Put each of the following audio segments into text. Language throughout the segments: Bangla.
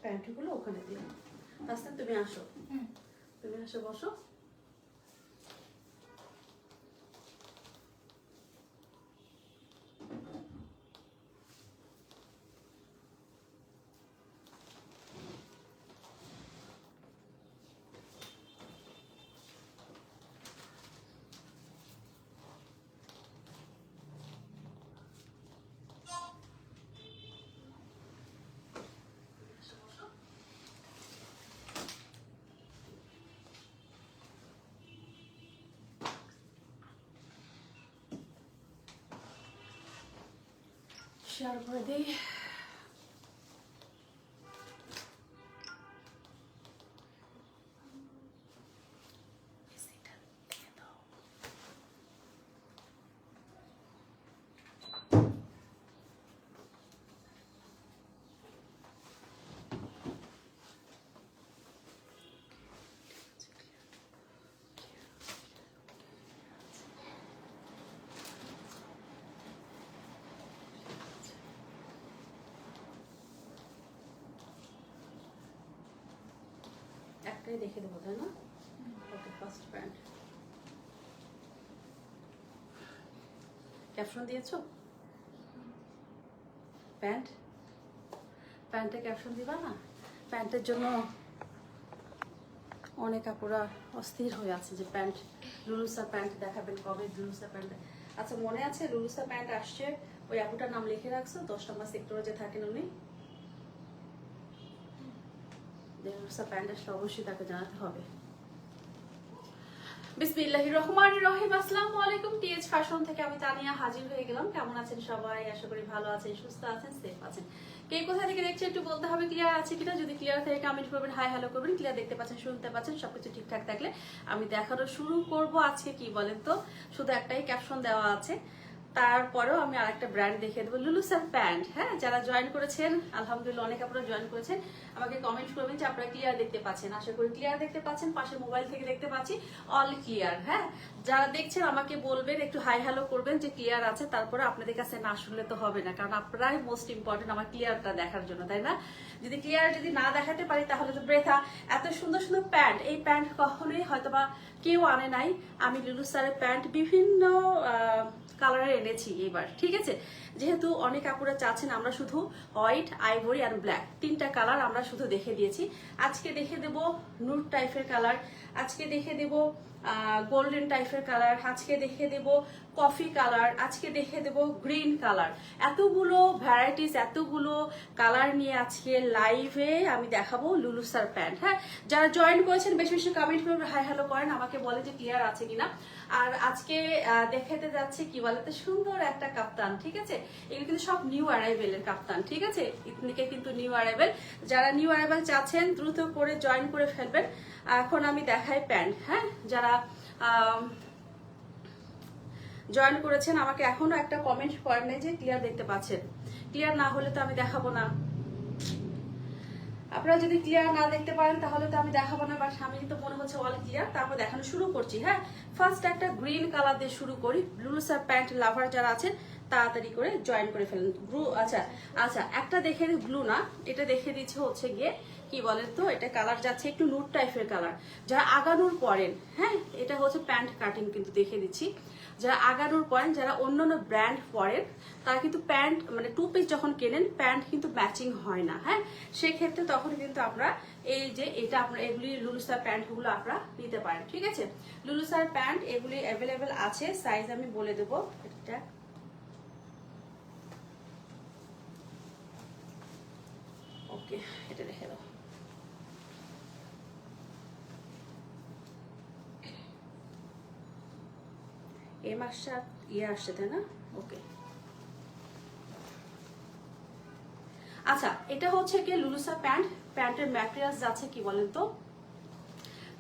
প্যান্টগুলো ওখানে দিও। আস্তে তুমি আসো, তুমি আসো, বসো। শেয়ার করে দিই। একটাই দেখে দেবো, তাই না? ওকে, ফার্স্ট প্যান্ট। ক্যাপশন দিয়েছো? প্যান্টে ক্যাপশন দিবা না? প্যান্টের জন্য অনেক আপুরা অস্থির হয়ে আছে যে প্যান্ট, লুলুসা প্যান্ট দেখাবেন কবে, লুলুসা প্যান্ট। আচ্ছা, মনে আছে লুলুসা প্যান্ট আসছে, ওই আপুটার নাম লিখে রাখছো? 10 নম্বর সেক্টরে যে থাকেন উনি, লুলুসা প্যান্ট আসলে অবশ্যই তাকে জানাতে হবে। বিসমিল্লাহির রহমানির রহিম। আসসালামু আলাইকুম। টিএচ ফ্যাশন থেকে আমি তানিয়া হাজির হয়ে গেলাম। কেমন আছেন সবাই? আশা করি ভালো আছেন, সুস্থ আছেন, সেফ আছেন। কে কোথা থেকে দেখছেন একটু বলতে হবে, ক্লিয়ার আছে কিনা। যদি ক্লিয়ার থাকে কমেন্ট করবেন, হাই হ্যালো করবেন। ক্লিয়ার দেখতে পাচ্ছেন, শুনতে পাচ্ছেন, সবকিছু ঠিকঠাক থাকলে আমি দেখানো শুরু করব। আজকে কি বলেন তো, শুধু একটাই ক্যাপশন দেওয়া আছে, তারপরেও আমি আরেকটা ব্র্যান্ড দেখিয়ে দেবো, লুলুসার প্যান্ট। হ্যাঁ, যারা জয়েন করেছেন আলহামদুলিল্লাহ, অনেক আপনারা জয়েন করেছেন, আমাকে কমেন্ট করবেন যে আপনারা ক্লিয়ার দেখতে পাচ্ছেন। আশা করি ক্লিয়ার দেখতে পাচ্ছেন। পাশে মোবাইল থেকে দেখতে পাচ্ছি অল ক্লিয়ার। হ্যাঁ, যারা দেখছেন আমাকে বলবেন, একটু হাই হ্যালো করবেন যে ক্লিয়ার আছে। তারপরে আপনাদের কাছে না শুনলে তো হবে না, কারণ আপনারাই মোস্ট ইম্পর্টেন্ট আমার ক্লিয়ারটা দেখার জন্য, তাই না? যদি ক্লিয়ার যদি না দেখাতে পারি তাহলে তো বৃথা। এত সুন্দর সুন্দর প্যান্ট, এই প্যান্ট কখনোই হয়তোবা কেউ আনে নাই। আমি লুলুসারের প্যান্ট বিভিন্ন কালারে এনেছি এবার, ঠিক আছে? যেহেতু অনেক আপুরা চাচ্ছেন আমরা শুধু হোয়াইট, আইভরি আর ব্ল্যাক, তিনটা কালার আমরা শুধু দেখে দিয়েছি। আজকে দেখে দেব নুড টাইপের কালার, আজকে দেখে দেব গোল্ডেন টাইপের কালার, আজকে দেখে দেব কফি কালার, আজকে দেখে দেব গ্রিন কালার। এতগুলো ভ্যারাইটিস, এতগুলো কালার নিয়ে আজকে লাইভে আমি দেখাবো লুলুসার প্যান্ট। হ্যাঁ, যারা জয়েন করেছেন বেশি বেশি কমেন্ট করবেন, হাই হ্যালো করেন, আমাকে বলে যে ক্লিয়ার আছে কিনা। আর আজকে দেখাতে যাচ্ছে কি বলতে, সুন্দর একটা কাপ্তান, ঠিক আছে? এগুলো কিন্তু সব নিউ অ্যারাইভেলের কাপ্তান, ঠিক আছে? ইতনিকে কিন্তু নিউ অ্যারাইভেল। যারা নিউ অ্যারাইভেল চাচ্ছেন দ্রুত করে জয়েন করে ফেলবেন। এখন আমি দেখাই প্যান্ট। হ্যাঁ, যারা জয়েন করেছেন আমাকে এখনো একটা কমেন্ট করেন নাই যে ক্লিয়ার দেখতে পাচ্ছেন। ক্লিয়ার না হলে তো আমি দেখাবো না। আপনারা যদি ক্লিয়ার না দেখতে পারেন তাহলে তো আমি দেখাবো না। বাট আমি কিন্তু মনে হচ্ছে অল ক্লিয়ার। তারপর দেখানো শুরু করছি। হ্যাঁ, ফার্স্ট একটা গ্রিন কালার দিয়ে শুরু করি। লুলুসার প্যান্ট লাভার যারা আছেন তাড়াতাড়ি করে জয়েন করে ফেলেন। ব্লু, আচ্ছা আচ্ছা, একটা দেখে ব্লু না, এটা দেখে দিচ্ছে হচ্ছে গিয়ে কি বলেন তো, এটা কালার যাচ্ছে একটু নুড টাইপের কালার। যারা আগানুর পরেন, হ্যাঁ, এটা হচ্ছে প্যান্ট কাটিং কিন্তু দেখে দিচ্ছি। যারা আগানুর পরেন, যারা অন্যান্য ব্র্যান্ড পরেন, তারা কিন্তু প্যান্ট মানে টু পিস যখন কেনেন প্যান্ট কিন্তু ম্যাচিং হয় না। হ্যাঁ, সেক্ষেত্রে তখন কিন্তু আপনারা এই যে এটা আপনারা এগুলি লুলুসার প্যান্টগুলো আপনারা নিতে পারেন, ঠিক আছে? লুলুসার প্যান্ট এগুলি অ্যাভেলেবেল আছে, সাইজ আমি বলে দেবো। এটা ওকে, এটা রেখে দাও। এই মাসটা আসছে, তাই না? ওকে, আচ্ছা, এটা হচ্ছে কি লুলুসা প্যান্ট। প্যান্টের ম্যাটেরিয়ালস যাচ্ছে কি বলেন তো,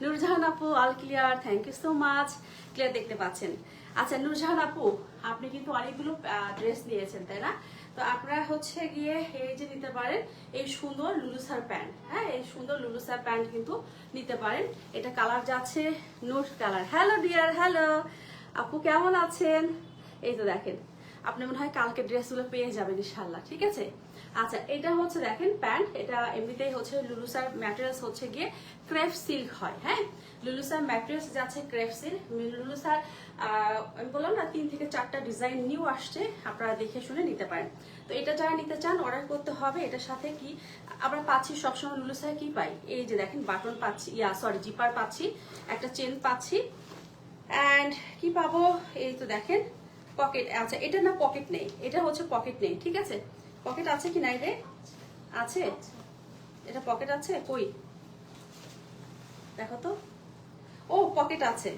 নুরজাহান আপু all clear, thank you so much. Clear দেখতে পাচ্ছেন? আচ্ছা নুরজাহান আপু, আপনি কিন্তু অনেকগুলো ড্রেস নিয়েছেন, তাই না? তো আপনারা হচ্ছে গিয়ে এই যে নিতে পারেন এই সুন্দর লুলুসার প্যান্ট। হ্যাঁ, এই সুন্দর লুলুসার প্যান্ট কিন্তু নিতে পারেন। এটা কালার যাচ্ছে nude colour. Hello dear, hello আপু, কেমন আছেন? এই তো দেখেন, আপনি মনে হয় কালকে ড্রেসগুলো পেয়ে যাবেন ইনশাল্লাহ, ঠিক আছে। আচ্ছা, এটা হচ্ছে দেখেন প্যান্ট, এটা এমনিতেই হচ্ছে লুলুসার ম্যাটেরিয়ালস হচ্ছে গিয়ে ক্রেপ সিল্ক হয়, হ্যাঁ। লুলুসার ম্যাটেরিয়ালস যাচ্ছে ক্রেপ সিল্ক। লুলুসার আমি বললাম না 3 থেকে 4টা ডিজাইন নিউ আসছে, আপনারা দেখে শুনে নিতে পারেন। তো এটা যারা নিতে চান অর্ডার করতে হবে। এটার সাথে কি আমরা পাচ্ছি সবসময় লুলুসায় কি পাই, এই যে দেখেন বাটন পাচ্ছি, জিপার পাচ্ছি, একটা চেন পাচ্ছি, অ্যান্ড কি পাবো, এই তো দেখেন পকেট। আচ্ছা, এটা না পকেট নেই, এটা হচ্ছে পকেট নেই, ঠিক আছে। পকেট আছে কি নাই রে? আছে, এটা পকেট আছে কই দেখো তো। ও পকেট আছে,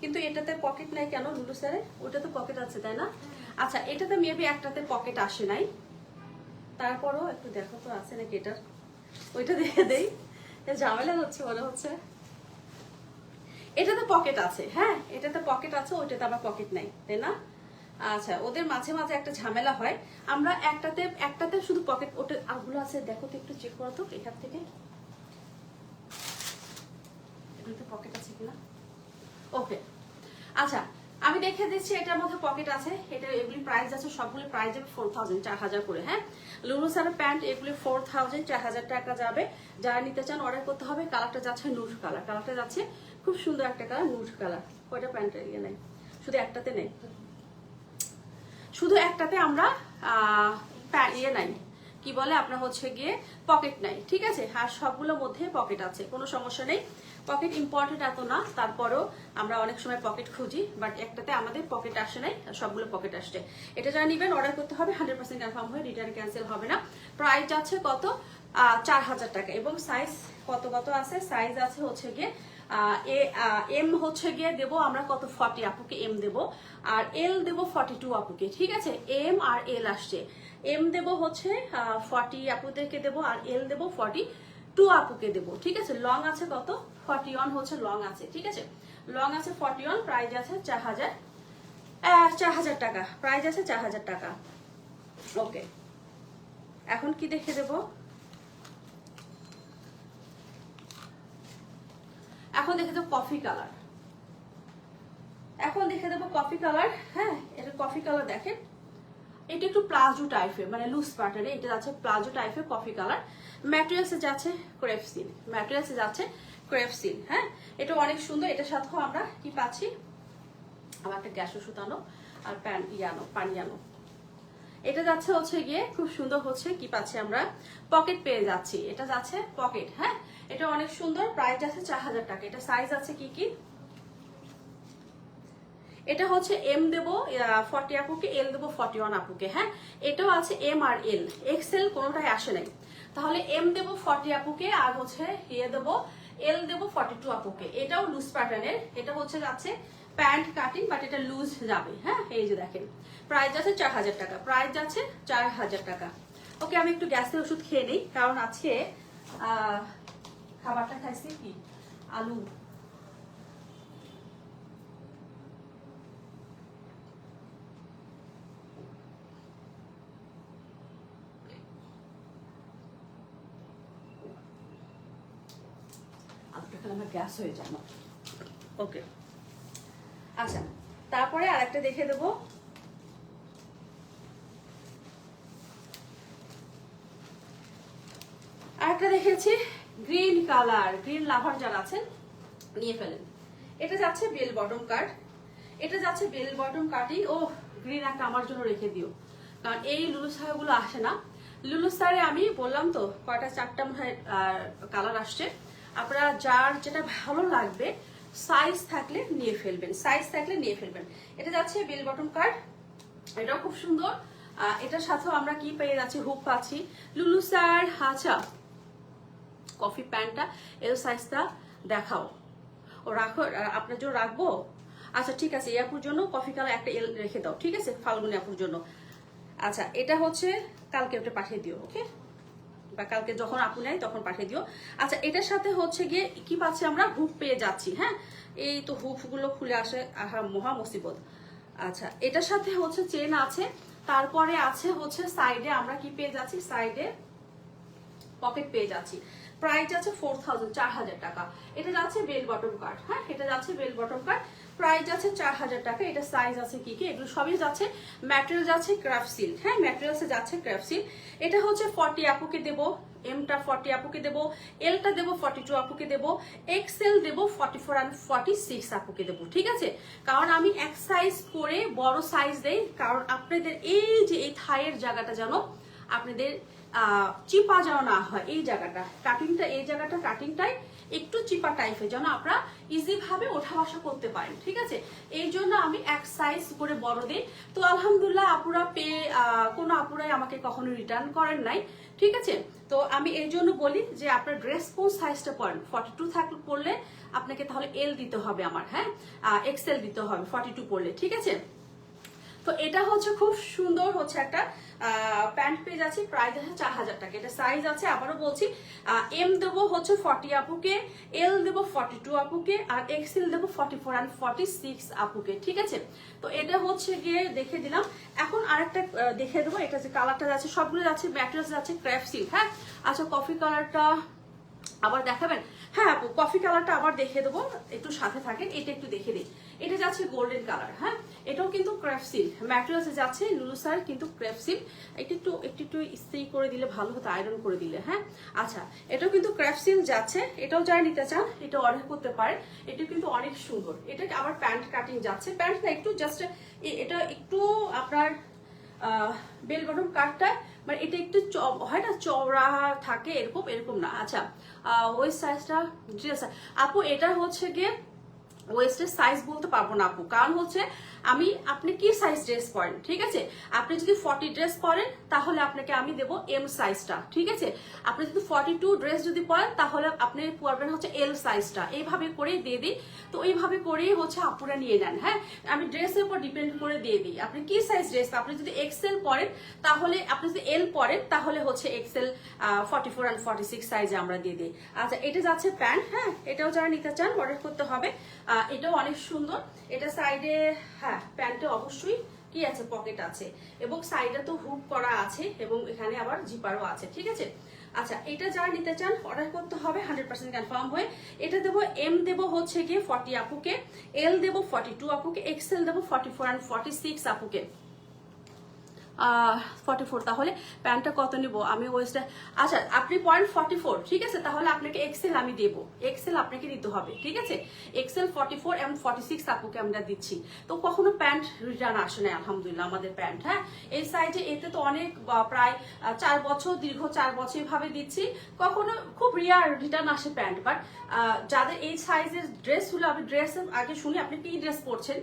কিন্তু এটাতে পকেট নাই কেন লুলু স্যারে? ওটা তো পকেট আছে তাই না? আচ্ছা, এটাতে মেবি একটাতে পকেট আসে নাই, তারপরও একটু দেখো তো আছে নাকি এটার, ওইটা দেখে দেই, ঝামেলা হচ্ছে মনে হচ্ছে। এটাতে পকেট আছে, হ্যাঁ এটাতে পকেট আছে, ওইটাতে আবার পকেট নাই তাই না? আচ্ছা, ওদের মাঝে মাঝে একটা ঝামেলা হয়। আমরা একটাতে শুধু পকেট, ওটা আগুলো আছে দেখো তো, একটু চেক করো তো এখান থেকে এটাতে পকেট আছে কিনা। ওকে, আচ্ছা আমি দেখে দিচ্ছি এটার মধ্যে পকেট আছে। এটা এগুলি প্রাইস আছে, সবগুলো প্রাইস যাবে 4000, 4000 করে, হ্যাঁ। লুলু স্যারের প্যান্ট এগুলি 4000, 4000 টাকা যাবে। যারা নিতে চান অর্ডার করতে হবে। কালারটা যাচ্ছে নুড কালার, কালারটা যাচ্ছে খুব সুন্দর একটা কালার, নুড কালার। ওইটা প্যান্টের ইয়ে নেই, শুধু একটাতে নেই, শুধু একটাতে আমরা ইয়ে নাই, কি বলে আপনার হচ্ছে গিয়ে পকেট নাই, ঠিক আছে। আর সবগুলোর মধ্যে পকেট আছে, কোনো সমস্যা নেই। পকেট ইম্পর্টেন্ট এত না, তারপরেও আমরা অনেক সময় পকেট খুঁজি, বাট একটাতে আমাদের পকেট আসে নাই, সবগুলো পকেট আসছে। এটা যারা নিবেন অর্ডার করতে হবে, 100% কনফার্ম হয়ে রিটার্ন ক্যান্সেল হবে না। প্রাইস আছে কত, 4000 টাকা। এবং সাইজ কত কত আছে, সাইজ আছে হচ্ছে গিয়ে এম হচ্ছে গিয়ে দেবো আমরা কত 40 আপুকে এম দেবো, আর এল দেবো 42 আপুকে, ঠিক আছে। এম আর এল আসছে, এম দেবো হচ্ছে 40 আপুদেরকে দেবো, আর এল দেবো 42 আপুকে দেবো, ঠিক আছে। লং আছে কত 41 হচ্ছে লং আছে, ঠিক আছে। লং আছে 41, প্রাইস আছে 4000 টাকা, প্রাইস আছে 4000 টাকা। ওকে, এখন কি দেখে দেবো, এখন দেখে দেবো কফি কালার, এখন দেখে দেবো কফি কালার, হ্যাঁ। এটা কফি কালার দেখেন, এটা একটু প্লাজো টাইপের, মানে লুজ প্যাটার্নে, এটা যাচ্ছে প্লাজো টাইপের কফি কালার। ম্যাটেরিয়ালসে যাচ্ছে ক্রেপ সিল্ক, ম্যাটেরিয়ালসে যাচ্ছে ক্রেপ সিল্ক, হ্যাঁ। এটা অনেক সুন্দর। এটার সাথেও আমরা কি পাচ্ছি, আমার একটা গ্যাস ওষুধ আনো আর পানি আনো। এটা যাচ্ছে হচ্ছে গিয়ে খুব সুন্দর হচ্ছে কি পাচ্ছি আমরা, পকেট পেয়ে যাচ্ছি। এটা যাচ্ছে পকেট, হ্যাঁ। এটা অনেক সুন্দর, প্রাইস আছে 4000 টাকা। এটা সাইজ আছে কি কি, এটা হচ্ছে এম দেবো 40 আপুকে, এল দেবো 41 আপুকে, হ্যাঁ। এটাও আছে এম আর এল, এক্সেল কোনোটাই আসে নাই। তাহলে এম দেবো 40 আপুকে, আর হচ্ছে ইয়ে দেবো এল দেবো 42 আপুকে। এটাও লুজ প্যাটার্নের, এটা হচ্ছে যাচ্ছে প্যান্ট কাটিং, বাট এটা লুজ যাবে, হ্যাঁ। এই যে দেখেন প্রাইস যাচ্ছে 4000 টাকা, প্রাইস যাচ্ছে 4000 টাকা। ওকে, আমি একটু গ্যাসের ওষুধ খেয়ে নিই, কারণ আজকে খাবারটা খাইছি কি আলু। আমার গ্যাস হয়ে যায় না। ওকে, আচ্ছা তারপরে আরেকটা দেখে দেবো, আরেকটা দেখেছি গ্রিন কালার, গ্রিন লাভার যারা আছেন নিয়ে ফেলেন। এটা যাচ্ছে বেল বটম কাট, এটা যাচ্ছে বেল বটম কাটিং। ও গ্রিন একটা আমার জন্য রেখে দিও, কারণ এই লুলু সাইগুলো আসে না। লুলু সাইরে আমি বললাম তো কয়টা 4টা মনে হয় কালার আসছে। আপনারা যার যেটা ভালো লাগবে সাইজ থাকলে নিয়ে ফেলবেন, সাইজ থাকলে নিয়ে ফেলবেন। এটা যাচ্ছে বেল বটম কাট, এটাও খুব সুন্দর। এটার সাথেও আমরা কি পেয়ে যাচ্ছি, হুক পাচ্ছি লুলু স্যার। আচ্ছা, কফি প্যান্টটা এর সাইজটা দেখাও, ও রাখো, আপনার জন্য রাখবো। আচ্ছা ঠিক আছে, এই আপুর জন্য কফি কালার একটা এল রেখে দাও, ঠিক আছে, ফাল্গুনি আপুর জন্য। আচ্ছা, এটা হচ্ছে কালকে ওটা পাঠিয়ে দিও, ওকে, বা কালকে যখন আপু নেয় তখন পাঠিয়ে দিও। আচ্ছা, এটার সাথে হচ্ছে গিয়ে কি পাচ্ছি আমরা, হুপ পেয়ে যাচ্ছি, হ্যাঁ। এই তো হুপগুলো খুলে আসে, আহা মহা মুসিবত। আচ্ছা, এটার সাথে হচ্ছে চেন আছে, তারপরে আছে হচ্ছে সাইডে আমরা কি পেয়ে যাচ্ছি, সাইডে পকেট পেয়ে যাচ্ছি। প্রাইস আছে 4000 4000 টাকা। এটা যাচ্ছে বেল বটম কাট, হ্যাঁ এটা যাচ্ছে বেল বটম কাট, প্রাইস আছে 4000 টাকা। এটা সাইজ আছে কি কি, এগুলো সবই যাচ্ছে, ম্যাটেরিয়াল যাচ্ছে ক্রাফট সিল্ক, হ্যাঁ ম্যাটেরিয়ালসে যাচ্ছে ক্রাফট সিল্ক। এটা হচ্ছে 40 আপুকে দেবো, এমটা 40 আপুকে দেবো, এলটা দেবো 42 আপুকে দেবো, এক্সেল দেবো 44 আর 46 আপুকে দেবো, ঠিক আছে। কারণ আমি এক সাইজ করে বড় সাইজ দেই, কারণ আপনাদের এই যে এই থাইয়ের জায়গাটা যেন আপনাদের চিপা যেন না হয়, এই জায়গাটা কাটিংটা, এই জায়গাটা কাটিংটাই একটু চিপা টাইপের, যেন আপনারা ইজি ভাবে ওঠা বসা করতে পারেন, ঠিক আছে। এই জন্য আমি এক সাইজ করে বড় দিই। তো আলহামদুলিল্লাহ আপুরা পেয়ে কোনো আপুরাই আমাকে কখনো রিটার্ন করেন নাই, ঠিক আছে। তো আমি এই জন্য বলি যে আপনার ড্রেস কোন সাইজটা পরেন, 42 থাকলে পড়লে আপনাকে তাহলে এল দিতে হবে আমার, হ্যাঁ এক্সেল দিতে হবে 42 পড়লে, ঠিক আছে। তো এটা হচ্ছে খুব সুন্দর হচ্ছে একটা প্যান্ট পেজ আছে, প্রাইস আছে 4000 টাকা। এটা সাইজ আছে, আবারও বলছি, এম দেবো হচ্ছে 40 আপুকে, এল দেবো 42 আপুকে, আর এক্সেল দেবো 44 আর 46 আপুকে, ঠিক আছে। তো এটা হচ্ছে গিয়ে দেখে দিলাম। এখন আরেকটা দেখে দেবো, এটা যে কালারটা যাচ্ছে সবগুলো যাচ্ছে ম্যাটেরিয়ালস যাচ্ছে ক্র্যাফট সিল্ক, হ্যাঁ। আচ্ছা কফি কালারটা আবার দেখাবেন? হ্যাঁ আপু কফি কালারটা আবার দেখে দেবো, একটু সাথে থাকেন। এটা একটু দেখে দিই, এটা যাচ্ছে গোল্ডেন কালার, হ্যাঁ এটাও কিন্তু ক্র্যাফট সিল্ক ম্যাটেরিয়ালসে যাচ্ছে, লুলুসার কিন্তু ক্র্যাফট সিল্ক। একটু ইস্ত্রি করে দিলে ভালো হতো, আয়রন করে দিলে, হ্যাঁ। আচ্ছা এটাও কিন্তু ক্র্যাফট সিল্ক যাচ্ছে, এটাও যারা নিতে চান এটা অর্ডার করতে পারে। এটা কিন্তু অনেক সুন্দর। এটা আবার প্যান্ট কাটিং যাচ্ছে, প্যান্টটা একটু জাস্ট এটা একটু আপনার বেল বটম কাটটা মানে এটা একটু হয় না চওড়া থাকে, এরকম এরকম না। আচ্ছা ওয়েস্ট সাইজটা আপু, এটা হচ্ছে গিয়ে ওয়েস্টের সাইজ বলতে পারবো না আপু, কারণ হচ্ছে আপনি কি সাইজ ড্রেস পরেন, ঠিক আছে। আপনি যদি 40 ড্রেস পরেন তাহলে আপনাকে আমি দেবো এম সাইজটা, ঠিক আছে। আপনি যদি 42 ড্রেস যদি পরেন তাহলে আপনি পরবেন হচ্ছে এল সাইজটা, এইভাবে করে দিয়ে দিই। তো এইভাবে করেই হচ্ছে আপুরা নিয়ে নেন, হ্যাঁ আমি ড্রেসের উপর ডিপেন্ড করে দিয়ে দিই। আপনি কি সাইজ ড্রেস, আপনি যদি এক্সেল পরেন তাহলে, আপনি যদি এল পরেন তাহলে হচ্ছে এক্সেল 44 আর 46 সাইজে আমরা দিয়ে দিই। আচ্ছা এটা যাচ্ছে প্যান্ট, হ্যাঁ এটাও যারা নিতে চান অর্ডার করতে হবে। এটাও অনেক সুন্দর। এটা সাইডে, হ্যাঁ প্যান্টে অবশ্যই কি আছে, পকেট আছে, এবং সাইডে তো হুক করা আছে, এবং এখানে আবার জিপারও আছে, ঠিক আছে। আচ্ছা এটা যারা নিতে চান অর্ডার করতে হবে 100% কনফার্ম হয়ে। এটা দেবো এম দেবো হচ্ছে গিয়ে 40 আপুকে, এল দেবো 42 আপুকে, এক্সেল দেবো 44 আর 46 আপুকে। 44। তাহলে প্যান্টটা কত নিব আমি ওয়েস্টটা, আচ্ছা আপনি 44, ঠিক আছে। তাহলে আপনাকে এক্সেল আমি দেবো, এক্সেল আপনাকে দিতে হবে, ঠিক আছে। এক্সেল 44 এবং 46 আপুকে আমরা দিচ্ছি। তো কখনো প্যান্ট রিটার্ন আসে না আলহামদুলিল্লাহ আমাদের প্যান্ট, হ্যাঁ এই সাইজে। এতে তো অনেক প্রায় 4 বছর, দীর্ঘ 4 বছর এভাবে দিচ্ছি, কখনো খুব রিয়ার রিটার্ন আসে প্যান্ট। বাট যাদের এই সাইজের ড্রেস হলো, আমি ড্রেস আগে শুনি আপনি কি ড্রেস পরছেন,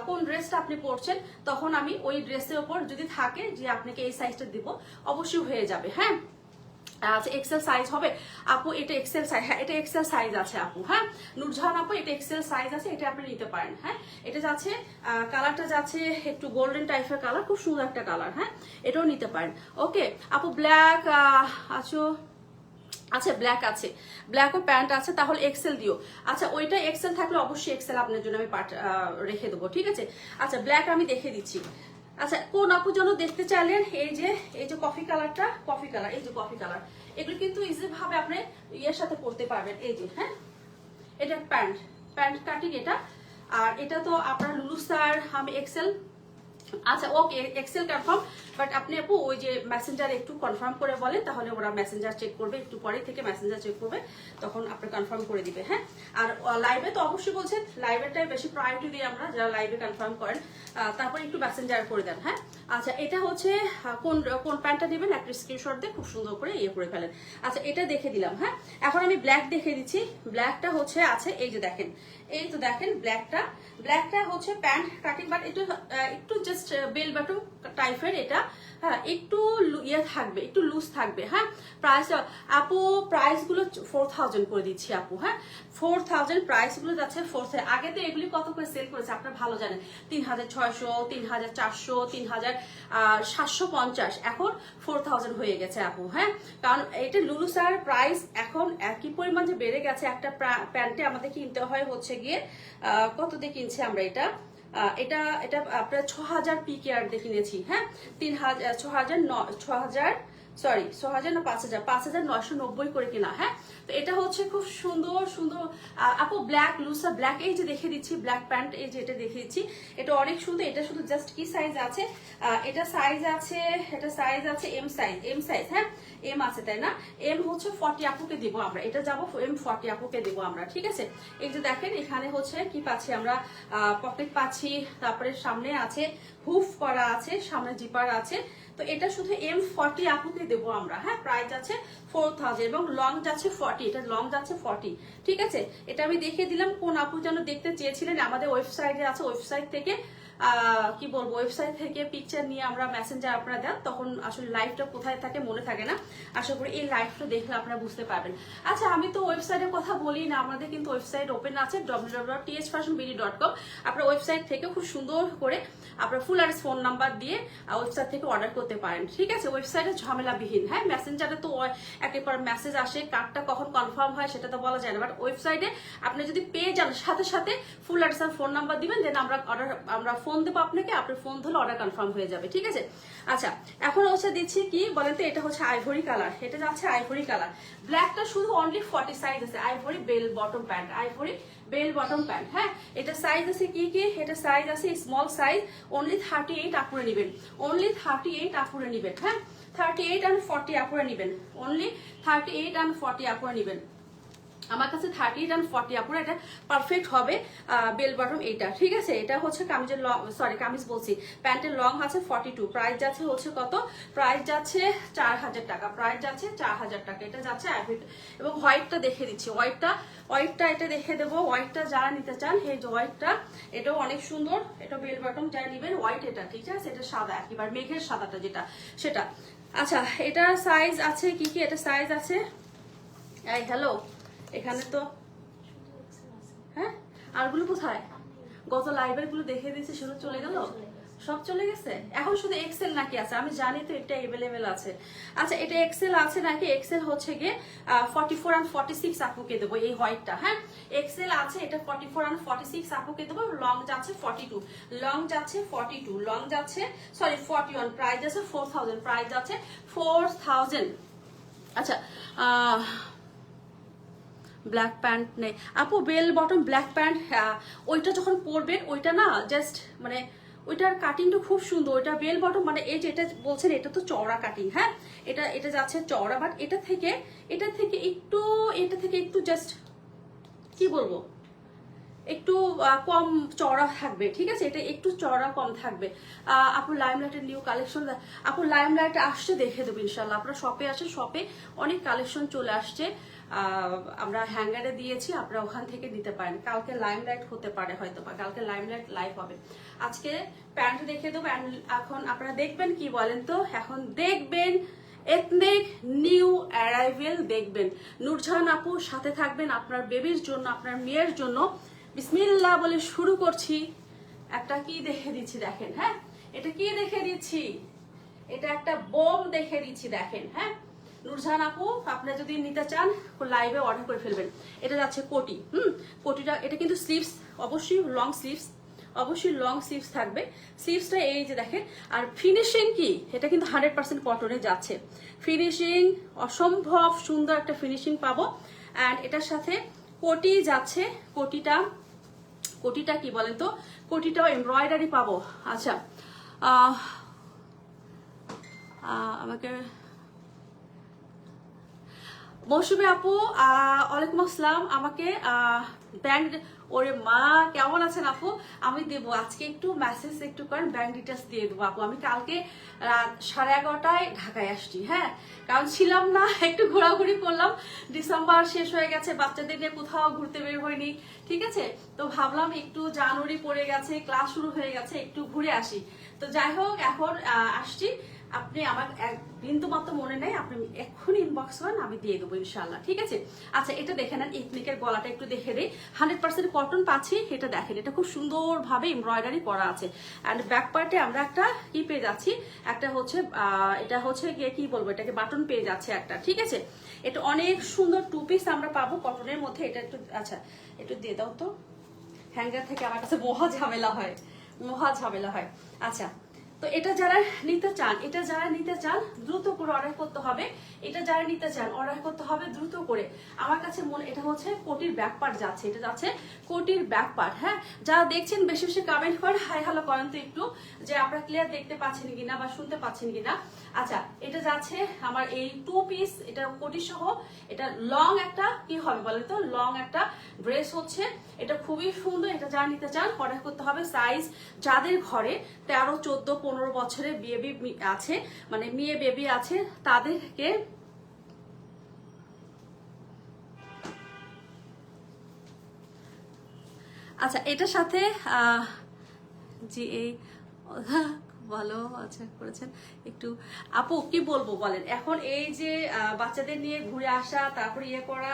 কোন ড্রেসটা আপনি পরছেন, তখন আমি ওই ড্রেসের উপর যদি থাকে যে আপনাকে এই সাইজটা দিব অবশ্যই হয়ে যাবে, হ্যাঁ। আচ্ছা এক্সেল সাইজ হবে আপু, এটা এক্সেল সাইজ, হ্যাঁ এটা এক্সেল সাইজ আছে আপু, হ্যাঁ নুরজাহান আপু এটা এক্সেল সাইজ আছে, এটা আপনি নিতে পারেন, হ্যাঁ। এটা যাচ্ছে কালারটা যাচ্ছে একটু গোল্ডেন টাইপের কালার, খুব সুন্দর একটা কালার, হ্যাঁ এটাও নিতে পারেন। ওকে আপু ব্ল্যাক আচ্ছা ব্ল্যাক আছে, ব্ল্যাকও প্যান্ট আছে, তাহলে এক্সেল দিও। আচ্ছা ওইটা এক্সেল থাকলে অবশ্যই এক্সেল আপনার জন্য আমি রেখে দেবো, ঠিক আছে। আচ্ছা ব্ল্যাক আমি দেখে দিচ্ছি। আচ্ছা কোন আপু যেন দেখতে চাইলেন, এই যে কফি কালারটা, কফি কালার, এই যে কফি কালার, এগুলো কিন্তু ইজি ভাবে আপনি ইয়ের সাথে পরতে পারবেন, এই যে, হ্যাঁ এটা প্যান্ট কাটিং এটা। আর এটা তো আপনার লুলুসার, আমি এক্সেল, আচ্ছা ওকে এক্সেল কনফার্ম। বাট আপনি আপু ওই যে মেসেঞ্জার একটু কনফার্ম করে বলে, তাহলে ওরা মেসেঞ্জার চেক করবে, একটু পরে থেকে মেসেঞ্জার চেক করবে, তখন আপনি কনফার্ম করে দিবে, হ্যাঁ। আর লাইভে তো অবশ্যই বলছেন, লাইভেরটাই বেশি প্রায়োরিটি দিই আমরা, যারা লাইভে কনফার্ম করেন, তারপর একটু মেসেঞ্জার করে দেন, হ্যাঁ। আচ্ছা এটা হচ্ছে কোন প্যান্টটা দিবেন একটা স্ক্রিনশট দিয়ে খুব সুন্দর করে ইয়ে করে ফেলেন। আচ্ছা এটা দেখে দিলাম, হ্যাঁ। এখন আমি ব্ল্যাক দেখে দিচ্ছি। ব্ল্যাকটা হচ্ছে আছে, এই যে দেখেন, এই তো দেখেন ব্ল্যাকটা হচ্ছে প্যান্ট কাটিং, বাট একটু জাস্ট বেল বাটন টাইপের এটা, হ্যাঁ একটু ইয়ে থাকবে, একটু লুজ থাকবে, হ্যাঁ। প্রাইস আপু, প্রাইস গুলো 4000 করে দিচ্ছি আপু, হ্যাঁ 4000 প্রাইস গুলো যাচ্ছে 4000। আগে তো এগুলি কত করে সেল করেছে আপনারা ভালো জানেন, 3600, 3400, 3750, এখন 4000 হয়ে গেছে আপু, হ্যাঁ। কারণ এটা লুলুসার প্রাইস এখন একই পরিমাণ যে বেড়ে গেছে। একটা প্যান্টে আমাদের কিনতে হয় হচ্ছে গিয়ে কত দিয়ে কিনছি আমরা এটা আপনার 6000 পিকেআর দিয়ে কিনেছি, হ্যাঁ 6000 সরি 6000 না 5000, 5990 করে কিনা। হ্যাঁ, তো এটা হচ্ছে খুব সুন্দর সুন্দর আপু ব্ল্যাক লুসা ব্ল্যাক, এই যে দেখে দিচ্ছি ব্ল্যাক প্যান্ট, এই যে এটা দেখিয়েছি, এটা অনেক সুন্দর। এটা শুধু জাস্ট কি সাইজ আছে, এটা সাইজ আছে, এটা সাইজ আছে এম সাইজ। হ্যাঁ, এম আছে তাই না, এম হচ্ছে 40 আপুকে দিব আমরা, এটা যাবো এম 40 আপুকে দিব আমরা, ঠিক আছে। এই যে দেখেন এখানে হচ্ছে কি পাচ্ছি আমরা, পকেট পাচ্ছি, তারপরে সামনে আছে হুফ করা আছে, সামনে জিপার আছে। তো এটা শুধু এম 40 আপুকে দেবো আমরা। হ্যাঁ, প্রাইস আছে 4000 এবং লং যাচ্ছে 40, এটা লং যাচ্ছে 40, ঠিক আছে। এটা আমি দেখিয়ে দিলাম, কোন আপু যেন দেখতে চেয়েছিলেন, আমাদের ওয়েবসাইটে আছে, ওয়েবসাইট থেকে কি বলবো, ওয়েবসাইট থেকে পিকচার নিয়ে আমরা মেসেঞ্জার আপনারা দেন, তখন আসলে লাইভটা কোথায় থাকে মনে থাকে না। আশা করি এই লাইভটা দেখলে আপনারা বুঝতে পারবেন। আচ্ছা, আমি তো ওয়েবসাইটের কথা বলি না, আমাদের কিন্তু ওয়েবসাইট ওপেন আছে www.thfashionbd.com। আপনার ওয়েবসাইট থেকে খুব সুন্দর করে আপনার ফুল অ্যাড্রেস ফোন নাম্বার দিয়ে ওয়েবসাইট থেকে অর্ডার করতে পারেন, ঠিক আছে। ওয়েবসাইটে ঝামেলাবিহীন। হ্যাঁ, মেসেঞ্জারে তো একেবারে মেসেজ আসে, কার্ডটা কখন কনফার্ম হয় সেটা তো বলা যায় না, বাট ওয়েবসাইটে আপনি যদি পেয়ে যান সাথে সাথে ফুল অ্যাড্রেস আর ফোন নাম্বার দিবেন, দেন আমরা ফোন দেবো আপনাকে, আপনার ফোন ধরলে অর্ডার কনফার্ম হয়ে যাবে, ঠিক আছে। আচ্ছা, এখন হচ্ছে দিচ্ছি কি বলেন তো, এটা হচ্ছে আইভরি কালার, এটা যাচ্ছে আইভরি কালার, ব্ল্যাকটা শুধু অনলি 40 সাইজ আছে, ivory bell bottom pant, ivory bell bottom pant. হ্যাঁ, এটা সাইজ আছে কি কি, এটা সাইজ আছে স্মল সাইজ, অনলি 38 আপুরে নেবেন, অনলি 38 আপুরে নেবেন। হ্যাঁ, 38 and 40 আপুরে নেবেন, অনলি 38 and 40 আপুরে নেবেন। আমার কাছে 38 and 40 আপুরা এটা পারফেক্ট হবে বেল বটম এইটা, ঠিক আছে। এটা হচ্ছে কামিজের লং, সরি কামিজ বলছি, প্যান্টের লং আছে 42, প্রাইস যাচ্ছে হচ্ছে কত, প্রাইস যাচ্ছে 4000 টাকা, প্রাইস যাচ্ছে 4000 টাকা। এটা যাচ্ছে এবং হোয়াইটটা দেখে দিচ্ছি, হোয়াইটটা এটা দেখে দেবো, হোয়াইটটা যারা নিতে চান, এই যে হোয়াইটটা, এটাও অনেক সুন্দর, এটা বেল বটম যারা নেবেন হোয়াইট, এটা ঠিক আছে, এটা সাদা একেবারে মেঘের সাদাটা যেটা সেটা। আচ্ছা, এটা সাইজ আছে কি কি, এটা সাইজ আছে, এই হ্যালো এখানে তো, হ্যাঁ আরগুলো কোথায়, গত লাইভের গুলো দেখে দিয়েছি, সেগুলো চলে গেল, সব চলে গেছে, এখন শুধু এক্সেল নাকি আছে, আমি জানি তো এটা অ্যাভেলেবেল আছে। আচ্ছা, এটা এক্সেল আছে নাকি, এক্সেল হচ্ছে গিয়ে 44 and 46 আপুকে দেবো এই হোয়াইটটা। হ্যাঁ, এক্সেল আছে, এটা 44 and 46 আপুকে দেবো, লং যাচ্ছে 42, লং যাচ্ছে 42, লং যাচ্ছে সরি 41, প্রাইস আছে 4000, প্রাইস যাচ্ছে 4000। আচ্ছা, ব্ল্যাক প্যান্ট নেই আপু, বেল বটম ব্ল্যাক প্যান্ট, ওইটা যখন পরবেন ওইটা না জাস্ট মানে ওইটার কাটিংটা খুব সুন্দর, ওইটা বেল বটম মানে এই যে এটা বলছেন, এটা তো চওড়া কাটিং। হ্যাঁ, এটা যাচ্ছে চওড়া, বাট এটা থেকে একটু জাস্ট কি বলবো, একটু কম চওড়া থাকবে, ঠিক আছে, এটা একটু চওড়া কম থাকবে। আপুর লাইমলাইটের নিউ কালেকশন, আপুর লাইমলাইটে আসছে দেখে দেবো ইনশাল্লাহ, আপনারা শপে আসে, শপে অনেক কালেকশন চলে আসছে, আমরা হ্যাঙ্গারে দিয়েছি, আপনারা ওখান থেকে নিতে পারেন। কালকে লাইমলাইট হতে পারে হয়তো, বা কালকে লাইমলাইট লাইভ হবে। আজকে প্যান্ট দেখে দেবো, এখন আপনারা দেখবেন কি বলেন তো, এখন দেখবেন এথনিক নিউ অ্যারাইভেল দেখবেন, নূরজাহান আপু সাথে থাকবেন আপনার বেবির জন্য, আপনার মেয়ের জন্য। বিসমিল্লাহ বলে শুরু করছি, একটা কি দেখে দিচ্ছি দেখেন। হ্যাঁ, এটা কি দেখে দিচ্ছি, এটা একটা বোম দেখে দিচ্ছি দেখেন। হ্যাঁ, নূরজাহান আপু আপনারা যদি নিতে চান লাইভে অর্ডার করে ফেলবেন। এটা যাচ্ছে কোটি, কোটিটা, এটা কিন্তু স্লিভস অবশ্যই লং স্লিভস, অবশ্যই লং স্লিভস থাকবে, স্লিভসটা এই যে দেখেন। আর ফিনিশিং কি, এটা কিন্তু 100% কটনে যাচ্ছে, ফিনিশিং অসম্ভব সুন্দর একটা ফিনিশিং পাবো। অ্যান্ড এটার সাথে কোটি যাচ্ছে, কোটিটা কি বলেন তো, কোটিটাও এমব্রয়ডারি পাবো। আচ্ছা, আমাকে মৌসুমী আপু ওয়ালাইকুম আসসালাম, আমাকে ব্যাংক, ওরে মা কেমন আছেন আপু, আমি দেবো আজকে একটু মেসেজ একটু করেন, ব্যাংক ডিটেলস দিয়ে দেবো আপু। আমি কালকে রাত 11:30 ঢাকায় আসছি। হ্যাঁ, কারণ ছিলাম না, একটু ঘোরাঘুরি করলাম, ডিসেম্বর শেষ হয়ে গেছে, বাচ্চাদের নিয়ে কোথাও ঘুরতে বের হয়নি, ঠিক আছে। তো ভাবলাম একটু জানুয়ারি পড়ে গেছে, ক্লাস শুরু হয়ে গেছে, একটু ঘুরে আসি। তো যাই হোক, এখন আসছি, আপনি আমার এক বিন্দু মাত্র মনে নেই, আপনি এক্ষুনি ইনবক্স করেন, আমি দিয়ে দেবো ইনশাল্লাহ, ঠিক আছে। আচ্ছা, এটা দেখে নেন, এথনিকের গলাটা একটু দেখে দেই, 100% কটন পাচ্ছি, এটা দেখেন, এটা খুব সুন্দরভাবে এমব্রয়ডারি করা আছে। অ্যান্ড ব্যাক পার্টে আমরা একটা কি পেয়ে যাচ্ছি, একটা হচ্ছে এটা হচ্ছে গিয়ে কি বলবো, এটাকে বাটন পেয়ে যাচ্ছে একটা, ঠিক আছে। এটা অনেক সুন্দর 2 পিস আমরা পাবো কটনের মধ্যে। এটা একটু, আচ্ছা একটু দিয়ে দাও তো, হ্যাঙ্গার থেকে আমার কাছে মহা ঝামেলা হয়। আচ্ছা, তো এটা যারা নিতে চান, এটা যারা নিতে চান দ্রুত করে অর্ডার করতে হবে। এটা যারা নিতে চান অর্ডার করতে হবে দ্রুত করে। আমার কাছে মনে, এটা হচ্ছে কোটির ব্যাক পার্ট যাচ্ছে, এটা যাচ্ছে কোটির ব্যাক পার্ট। হ্যাঁ, যারা দেখছেন বেশি বেশি কমেন্ট করেন, হাই হ্যালো করেন তো একটু, যে আপনারা ক্লিয়ার দেখতে পাচ্ছেন কিনা বা শুনতে পাচ্ছেন কিনা। আচ্ছা, এটা যাচ্ছে আমার এই 2 পিস, এটা কোটি সহ, এটা লং একটা কি হবে বলেন তো, লং একটা ড্রেস হচ্ছে। এটা খুবই সুন্দর, এটা যারা নিতে চান অর্ডার করতে হবে। সাইজ যাদের ঘরে 13, 14, 15 বছরের বেবি আছে, মানে মেয়ে বেবি আছে, তাদেরকে আচ্ছা এটার সাথে জি এই ভালো আচ্ছা করেছেন একটু। আপু কি বলবো বলেন, এখন এই যে বাচ্চাদের নিয়ে ঘুরে আসা, তারপরে ইয়ে করা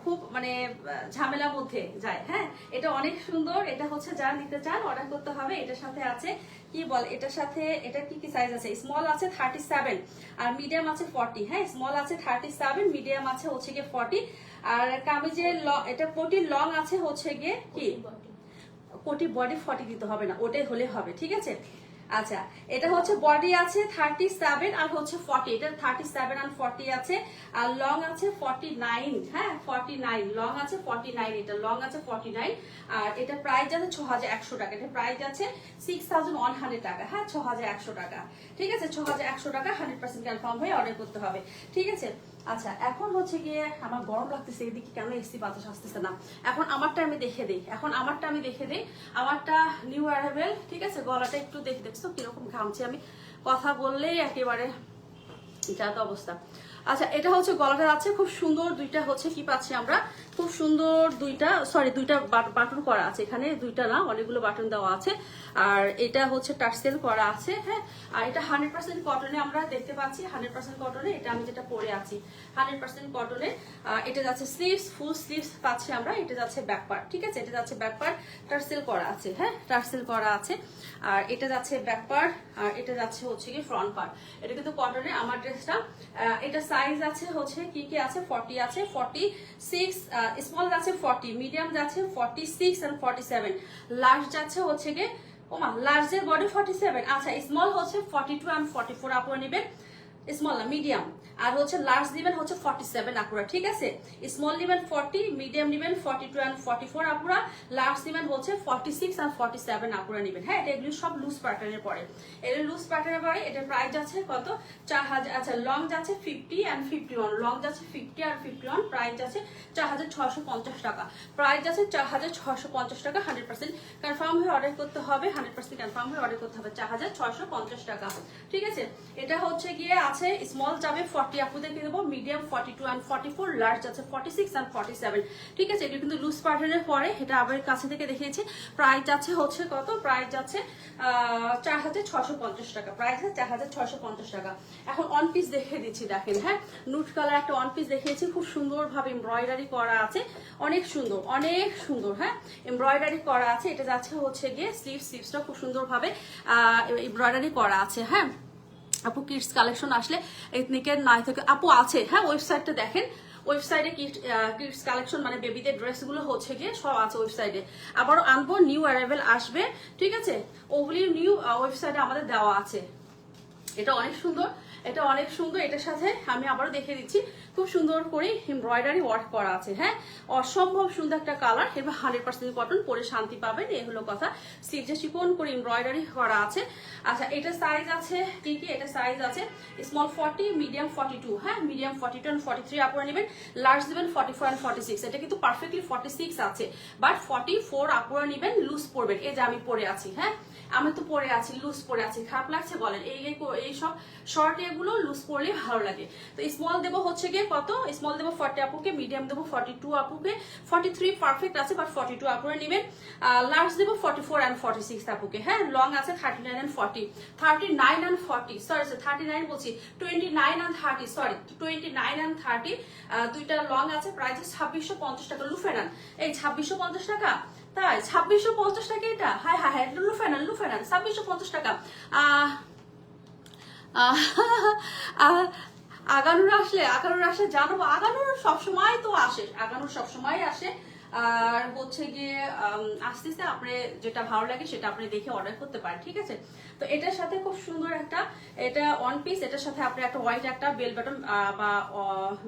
খুব মানে ঝামেলার মধ্যে যায়। হ্যাঁ, এটা অনেক সুন্দর, এটা হচ্ছে যারা নিতে চান অর্ডার করতে হবে। এটার সাথে আছে কি বল, এটার সাথে এটা কি কি সাইজ আছে, স্মল আছে 37 আর মিডিয়াম আছে 40। হ্যাঁ, স্মল আছে 37, মিডিয়াম আছে হচ্ছে গিয়ে 40। আর কামিজের এটা কোটির লং আছে হচ্ছে গিয়ে কি, কোটি বডি 40 দিতে হবে না, ওটাই হলে হবে, ঠিক আছে। আচ্ছা, এটা হচ্ছে বডি আছে 37 আর হচ্ছে 40, এটা 37 আর 40 আছে, আর লং আছে 49। হ্যাঁ, 49 লং আছে 49, এটা লং আছে 49। আর এটা প্রাইস আছে 6100 টাকা, এটা প্রাইস আছে 6100 টাকা। হ্যাঁ, 6100 টাকা, ঠিক আছে, 6100 টাকা 100% কনফার্ম হয়ে অর্ডার করতে হবে, ঠিক আছে। আচ্ছা, এখন হচ্ছে গিয়ে আমার গরম লাগতেছে, এদিকে কেন এসি বাতাস আসতেছে না। এখন আমারটা আমি দেখে দিই, আমারটা নিউ অ্যারাইভেল, ঠিক আছে। গলাটা একটু দেখছো কিরকম ঘামছে, আমি কথা বললেই একেবারে যা তো অবস্থা। আচ্ছা, এটা হচ্ছে গলাটা আছে খুব সুন্দর, দুইটা হচ্ছে কি পাচ্ছি আমরা, খুব সুন্দর দুইটা বাটন করা আছে, এখানে দুইটা না অনেকগুলো বাটন দেওয়া আছে। আর এটা হচ্ছে টার্সেল করা আছে। হ্যাঁ, আর এটা 100% কটনে আমরা দেখতে পাচ্ছি, 100% কটনে। এটা আমি যেটা পরে আছি 100% কটনে। এটা যাচ্ছে স্লিভস, ফুল স্লিভস পাচ্ছি আমরা। এটা যাচ্ছে ব্যাক পার্ট, ঠিক আছে, এটা যাচ্ছে ব্যাক পার্ট, টার্সেল করা আছে। হ্যাঁ, টার্সেল করা আছে। আর এটা যাচ্ছে ব্যাক পার্ট, আর এটা যাচ্ছে হচ্ছে কি ফ্রন্ট পার্ট। এটা কিন্তু কটনে আমার ড্রেসটা। এটা সাইজ আছে হচ্ছে কি কি আছে, 40 আছে, 46, স্মল আছে 40, মিডিয়াম যাচ্ছে 46 and 47, লার্জ যাচ্ছে হচ্ছে গিয়ে ওমা লার্জের বডি 47। আচ্ছা, স্মল হচ্ছে 42 and 44 আপনারা নেবেন, স্মল না মিডিয়াম। আর হচ্ছে লার্জ নেবেন হচ্ছে 47 আপুরা, ঠিক আছে। স্মল নেবেন 40, মিডিয়াম নেবেন 42 and 44 আপুরা, লার্জ নেবেন হচ্ছে 46 and 47 আপুরা নেবেন। হ্যাঁ, এটা এগুলো সব লুজ প্যাটার্নের পরে, এটা লুজ প্যাটার্নের পরে। এটার প্রাইস যাচ্ছে কত, 4000। আচ্ছা, লং যাচ্ছে 50 and 51, লং যাচ্ছে 50 আর 51, প্রাইস যাচ্ছে 4650 টাকা, প্রাইস যাচ্ছে 4650 টাকা। 100% কনফার্ম হয়ে অর্ডার করতে হবে, 100% কনফার্ম হয়ে অর্ডার করতে হবে, 4650 টাকা, ঠিক আছে। এটা হচ্ছে গিয়ে আছে স্মল যাবে 40 আপুদেরকে দেবো, মিডিয়াম 42 and 44, লার্জ আছে 46 and 47, ঠিক আছে। এটা কিন্তু লুজ প্যাটার্নের পরে, এটা আবার কাছে থেকে দেখিয়েছি। প্রাইস যাচ্ছে হচ্ছে কত, প্রাইস যাচ্ছে 4650 টাকা, প্রাইস আছে 4650 টাকা। এখন অন পিস দেখিয়ে দিচ্ছি, দেখেন। হ্যাঁ, নুট কালার একটা অন পিস দেখিয়েছি, খুব সুন্দর ভাবে এমব্রয়ডারি করা আছে, অনেক সুন্দর, অনেক সুন্দর। হ্যাঁ, এমব্রয়ডারি করা আছে। এটা যাচ্ছে হচ্ছে গিয়ে স্লিভসটা খুব সুন্দর ভাবে এমব্রয়ডারি করা আছে। হ্যাঁ আপু, কিডস কালেকশন আসলে এথনিকের নাই থেকে আপু আছে। হ্যাঁ, ওয়েবসাইটটা দেখেন, ওয়েবসাইটে কিডস কালেকশন মানে বেবিদের ড্রেসগুলো হচ্ছে গিয়ে সব আছে ওয়েবসাইটে। আবারও আনবো, নিউ অ্যারাইভেল আসবে, ঠিক আছে। ওগুলি নিউ ওয়েবসাইটে আমাদের দেওয়া আছে। এটা অনেক সুন্দর, এটা অনেক সুন্দর। এটার সাথে আমি আবারও দেখে দিচ্ছি, খুব সুন্দর করে এমব্রয়ডারি ওয়ার্ক করা আছে। হ্যাঁ, অসম্ভব সুন্দর একটা কালার, এবার 100% কটন, পরে শান্তি পাবেন, এই হলো কথা। স্লিভে চিকন করে এমব্রয়ডারি করা আছে। আচ্ছা, এটা সাইজ আছে কি কি, এটা সাইজ আছে স্মল 40, মিডিয়াম 42। হ্যাঁ, মিডিয়াম 42 and 43 আপনারা নেবেন, লার্জ নেবেন 44 and 46। এটা কিন্তু পারফেক্টলি 46 আছে, বাট 44 আপনারা নেবেন, লুজ পরবেন। এই যে আমি পরে আছি, হ্যাঁ আমি তো পরে আছি, লুজ পরে আছি, খারাপ লাগছে বলেন? এই সব শর্ট এগুলো লুজ পরলে ভালো লাগে। তো স্মল দেবো হচ্ছে গিয়ে কত, স্মল দেবো 40 আপুকে, মিডিয়াম দেবো 42 আপুকে, 43 পারফেক্ট আছে, বাট 42 আপুরা নেবেন। লার্জ দেবো 44 and 46 আপুকে। হ্যাঁ, লং আছে 39 and 40, 39 and 40, সরি 39 বলছি, 29 and 30, সরি 29 and 30, দুইটা লং আছে। প্রাইস 2650 টাকা। লুফেরান এই 2650 টাকা, তাই 2650 টাকা এটা? হ্যাঁ হ্যাঁ হ্যাঁ, লুফেনান 2650 টাকা। আগানুর আসলে জানাবো, আগানুর সবসময় তো আসে, আগানুর সবসময় আসে। আর হচ্ছে গিয়ে আস্তে আস্তে আপনি যেটা ভালো লাগে সেটা আপনি দেখে অর্ডার করতে পারেন, ঠিক আছে। তো এটার সাথে খুব সুন্দর একটা, এটা ওয়ান পিস, এটার সাথে আপনি একটা হোয়াইট একটা বেল বাটন বা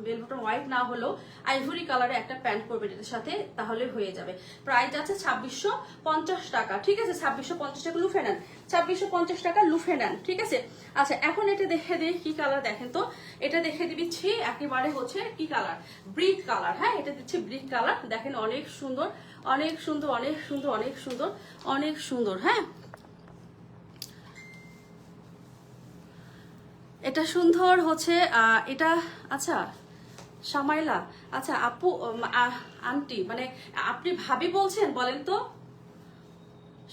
বেল বাটন হোয়াইট না হলেও আইভরি কালারে একটা প্যান্ট পরবেন এটার সাথে, তাহলে হয়ে যাবে। প্রাইস আছে 2650 টাকা, ঠিক আছে। 2650 টাকা লুফে নেন, 2650 টাকা লুফে নেন, ঠিক আছে। আচ্ছা এখন এটা দেখে দিই কি কালার, দেখেন তো এটা দেখে দিচ্ছি একেবারে হচ্ছে কি কালার, ব্রিক কালার। হ্যাঁ এটা দিচ্ছে ব্রিক কালার, দেখেন অনেক সুন্দর অনেক সুন্দর অনেক সুন্দর অনেক সুন্দর অনেক সুন্দর। হ্যাঁ এটা সুন্দর হচ্ছে এটা। আচ্ছা সামাইলা, আচ্ছা আপু আন্টি মানে আপনি ভাবি বলছেন বলেন তো?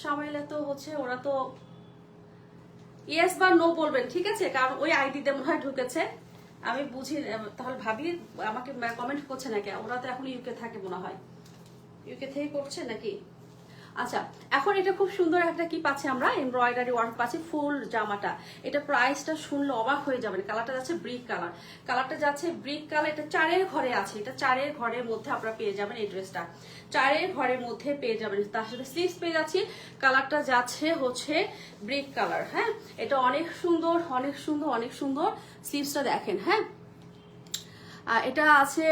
সামাইলা তো হচ্ছে ওরা তো ইয়েস বা নো বলবেন, ঠিক আছে, কারণ ওই আইডিতে মনে হয় ঢুকেছে, আমি বুঝি। তাহলে ভাবি আমাকে কমেন্ট করছে নাকি, ওরা তো এখন ইউকে থাকে মনে হয়, ইউকে থেকে করছে নাকি। আচ্ছা এখন এটা খুব সুন্দর একটা কি পাচ্ছি আমরা, এমব্রয়ডারি ওয়ার্ক পাচ্ছি ফুল জামাটা। এটা প্রাইসটা শুনলে অবাক হয়ে যাবেন। কালারটা যাচ্ছে ব্রিক কালার, কালারটা যাচ্ছে ব্রিক কালার। এটা 4-এর ঘরে আছে, এটা 4-এর ঘরের মধ্যে আপনারা পেয়ে যাবেন এই ড্রেসটা, 4-এর ঘরের মধ্যে পেয়ে যাবেন। তার সাথে স্লিভস পেয়ে যাচ্ছি, কালারটা যাচ্ছে হচ্ছে ব্রিক কালার। হ্যাঁ এটা অনেক সুন্দর অনেক সুন্দর অনেক সুন্দর, স্লিভসটা দেখেন। হ্যাঁ এটা আছে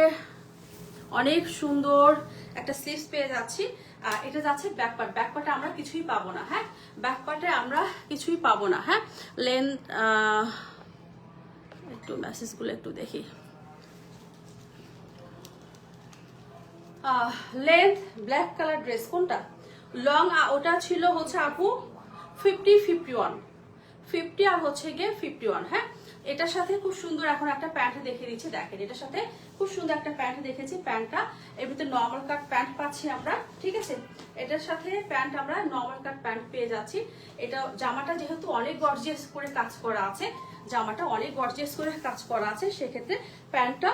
অনেক সুন্দর একটা স্লিভস পেয়ে যাচ্ছি। এটা যাচ্ছে ব্যাকপার্ট, ব্যাকপার্টে আমরা কিছুই পাবো না। হ্যাঁ ব্যাকপার্টে আমরা কিছুই পাবো না। হ্যাঁ লেন্থ একটু মেসেজগুলো একটু দেখি, লেন্থ ব্ল্যাক কালার ড্রেস কোনটা লং, ওটা ছিল হচ্ছে আপু 50 আর হচ্ছে গিয়ে 51। হ্যাঁ এটার সাথে খুব সুন্দর এখন একটা প্যান্ট দেখে দিচ্ছি, দেখেন এটার সাথে খুব সুন্দর একটা প্যান্ট দেখেছি। প্যান্টটা এর ভিতরে নর্মাল কাট প্যান্ট পাচ্ছি আমরা, ঠিক আছে। এটার সাথে প্যান্ট আমরা নর্মাল কাট প্যান্ট পেয়ে যাচ্ছি। এটা জামাটা যেহেতু অনেক গর্জিয়াস করে কাজ করা আছে, জামাটা অনেক গর্জিয়াস করে কাজ করা আছে, সেক্ষেত্রে প্যান্টটা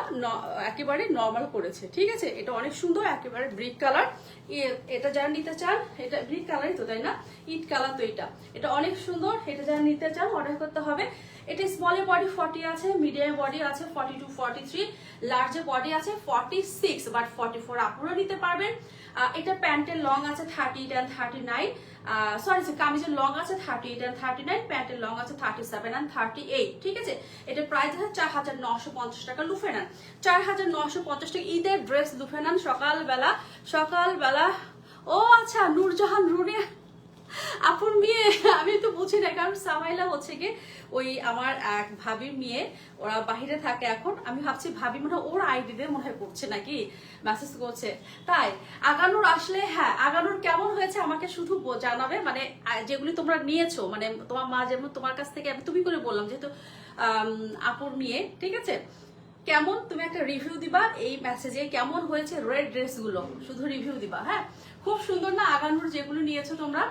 একেবারে নর্মাল করেছে, ঠিক আছে। এটা অনেক সুন্দর একেবারে ব্রিক কালার। এটা যারা নিতে চান, এটা ব্রিক কালারই তো তাই না, ইট কালার তো এটা, এটা অনেক সুন্দর। এটা যারা নিতে চান অর্ডার করতে হবে। এটা স্মলে বডি 40 আছে, মিডিয়াম বডি আছে 42 43, লার্জে বডি আছে 46 বাট 44 আপনারা নিতে পারবেন। এটা প্যান্টের লং আছে 38 and 39, সরি কামিজের লং আছে 38 and 39, প্যান্টের লং আছে 37 and 38, ঠিক আছে। এটা প্রাইস আছে 4950 টাকা লুফে নেন, 4950 টাকা ঈদের ড্রেস লুফে নেন সকালবেলা সকালবেলা। ও আচ্ছা নূরজাহান রুনিয়া আপুর মেয়ে, আমি তো বুঝি না, কারণ সামাইলা হচ্ছে গিয়ে ওই আমার এক ভাবির মেয়ে, ওরা বাহিরে থাকে এখন। আমি ভাবছি ভাবি মনে হয় ওর আইডিতে মনে হয় করছে নাকি, মেসেজ করছে। তাই আগানোর আসলে, হ্যাঁ আগানোর কেমন হয়েছে আমাকে শুধু জানাবে, মানে যেগুলি তোমরা নিয়েছো, মানে তোমার মা যেমন তোমার কাছ থেকে আমি তুমি করে বললাম যেহেতু আপুর মেয়ে, ঠিক আছে। কেমন তুমি একটা রিভিউ দিবা এই মেসেজে, কেমন হয়েছে রেড ড্রেসগুলো, শুধু রিভিউ দিবা। হ্যাঁ খুব সুন্দর না আগানোর যেগুলো নিয়েছো তোমরা।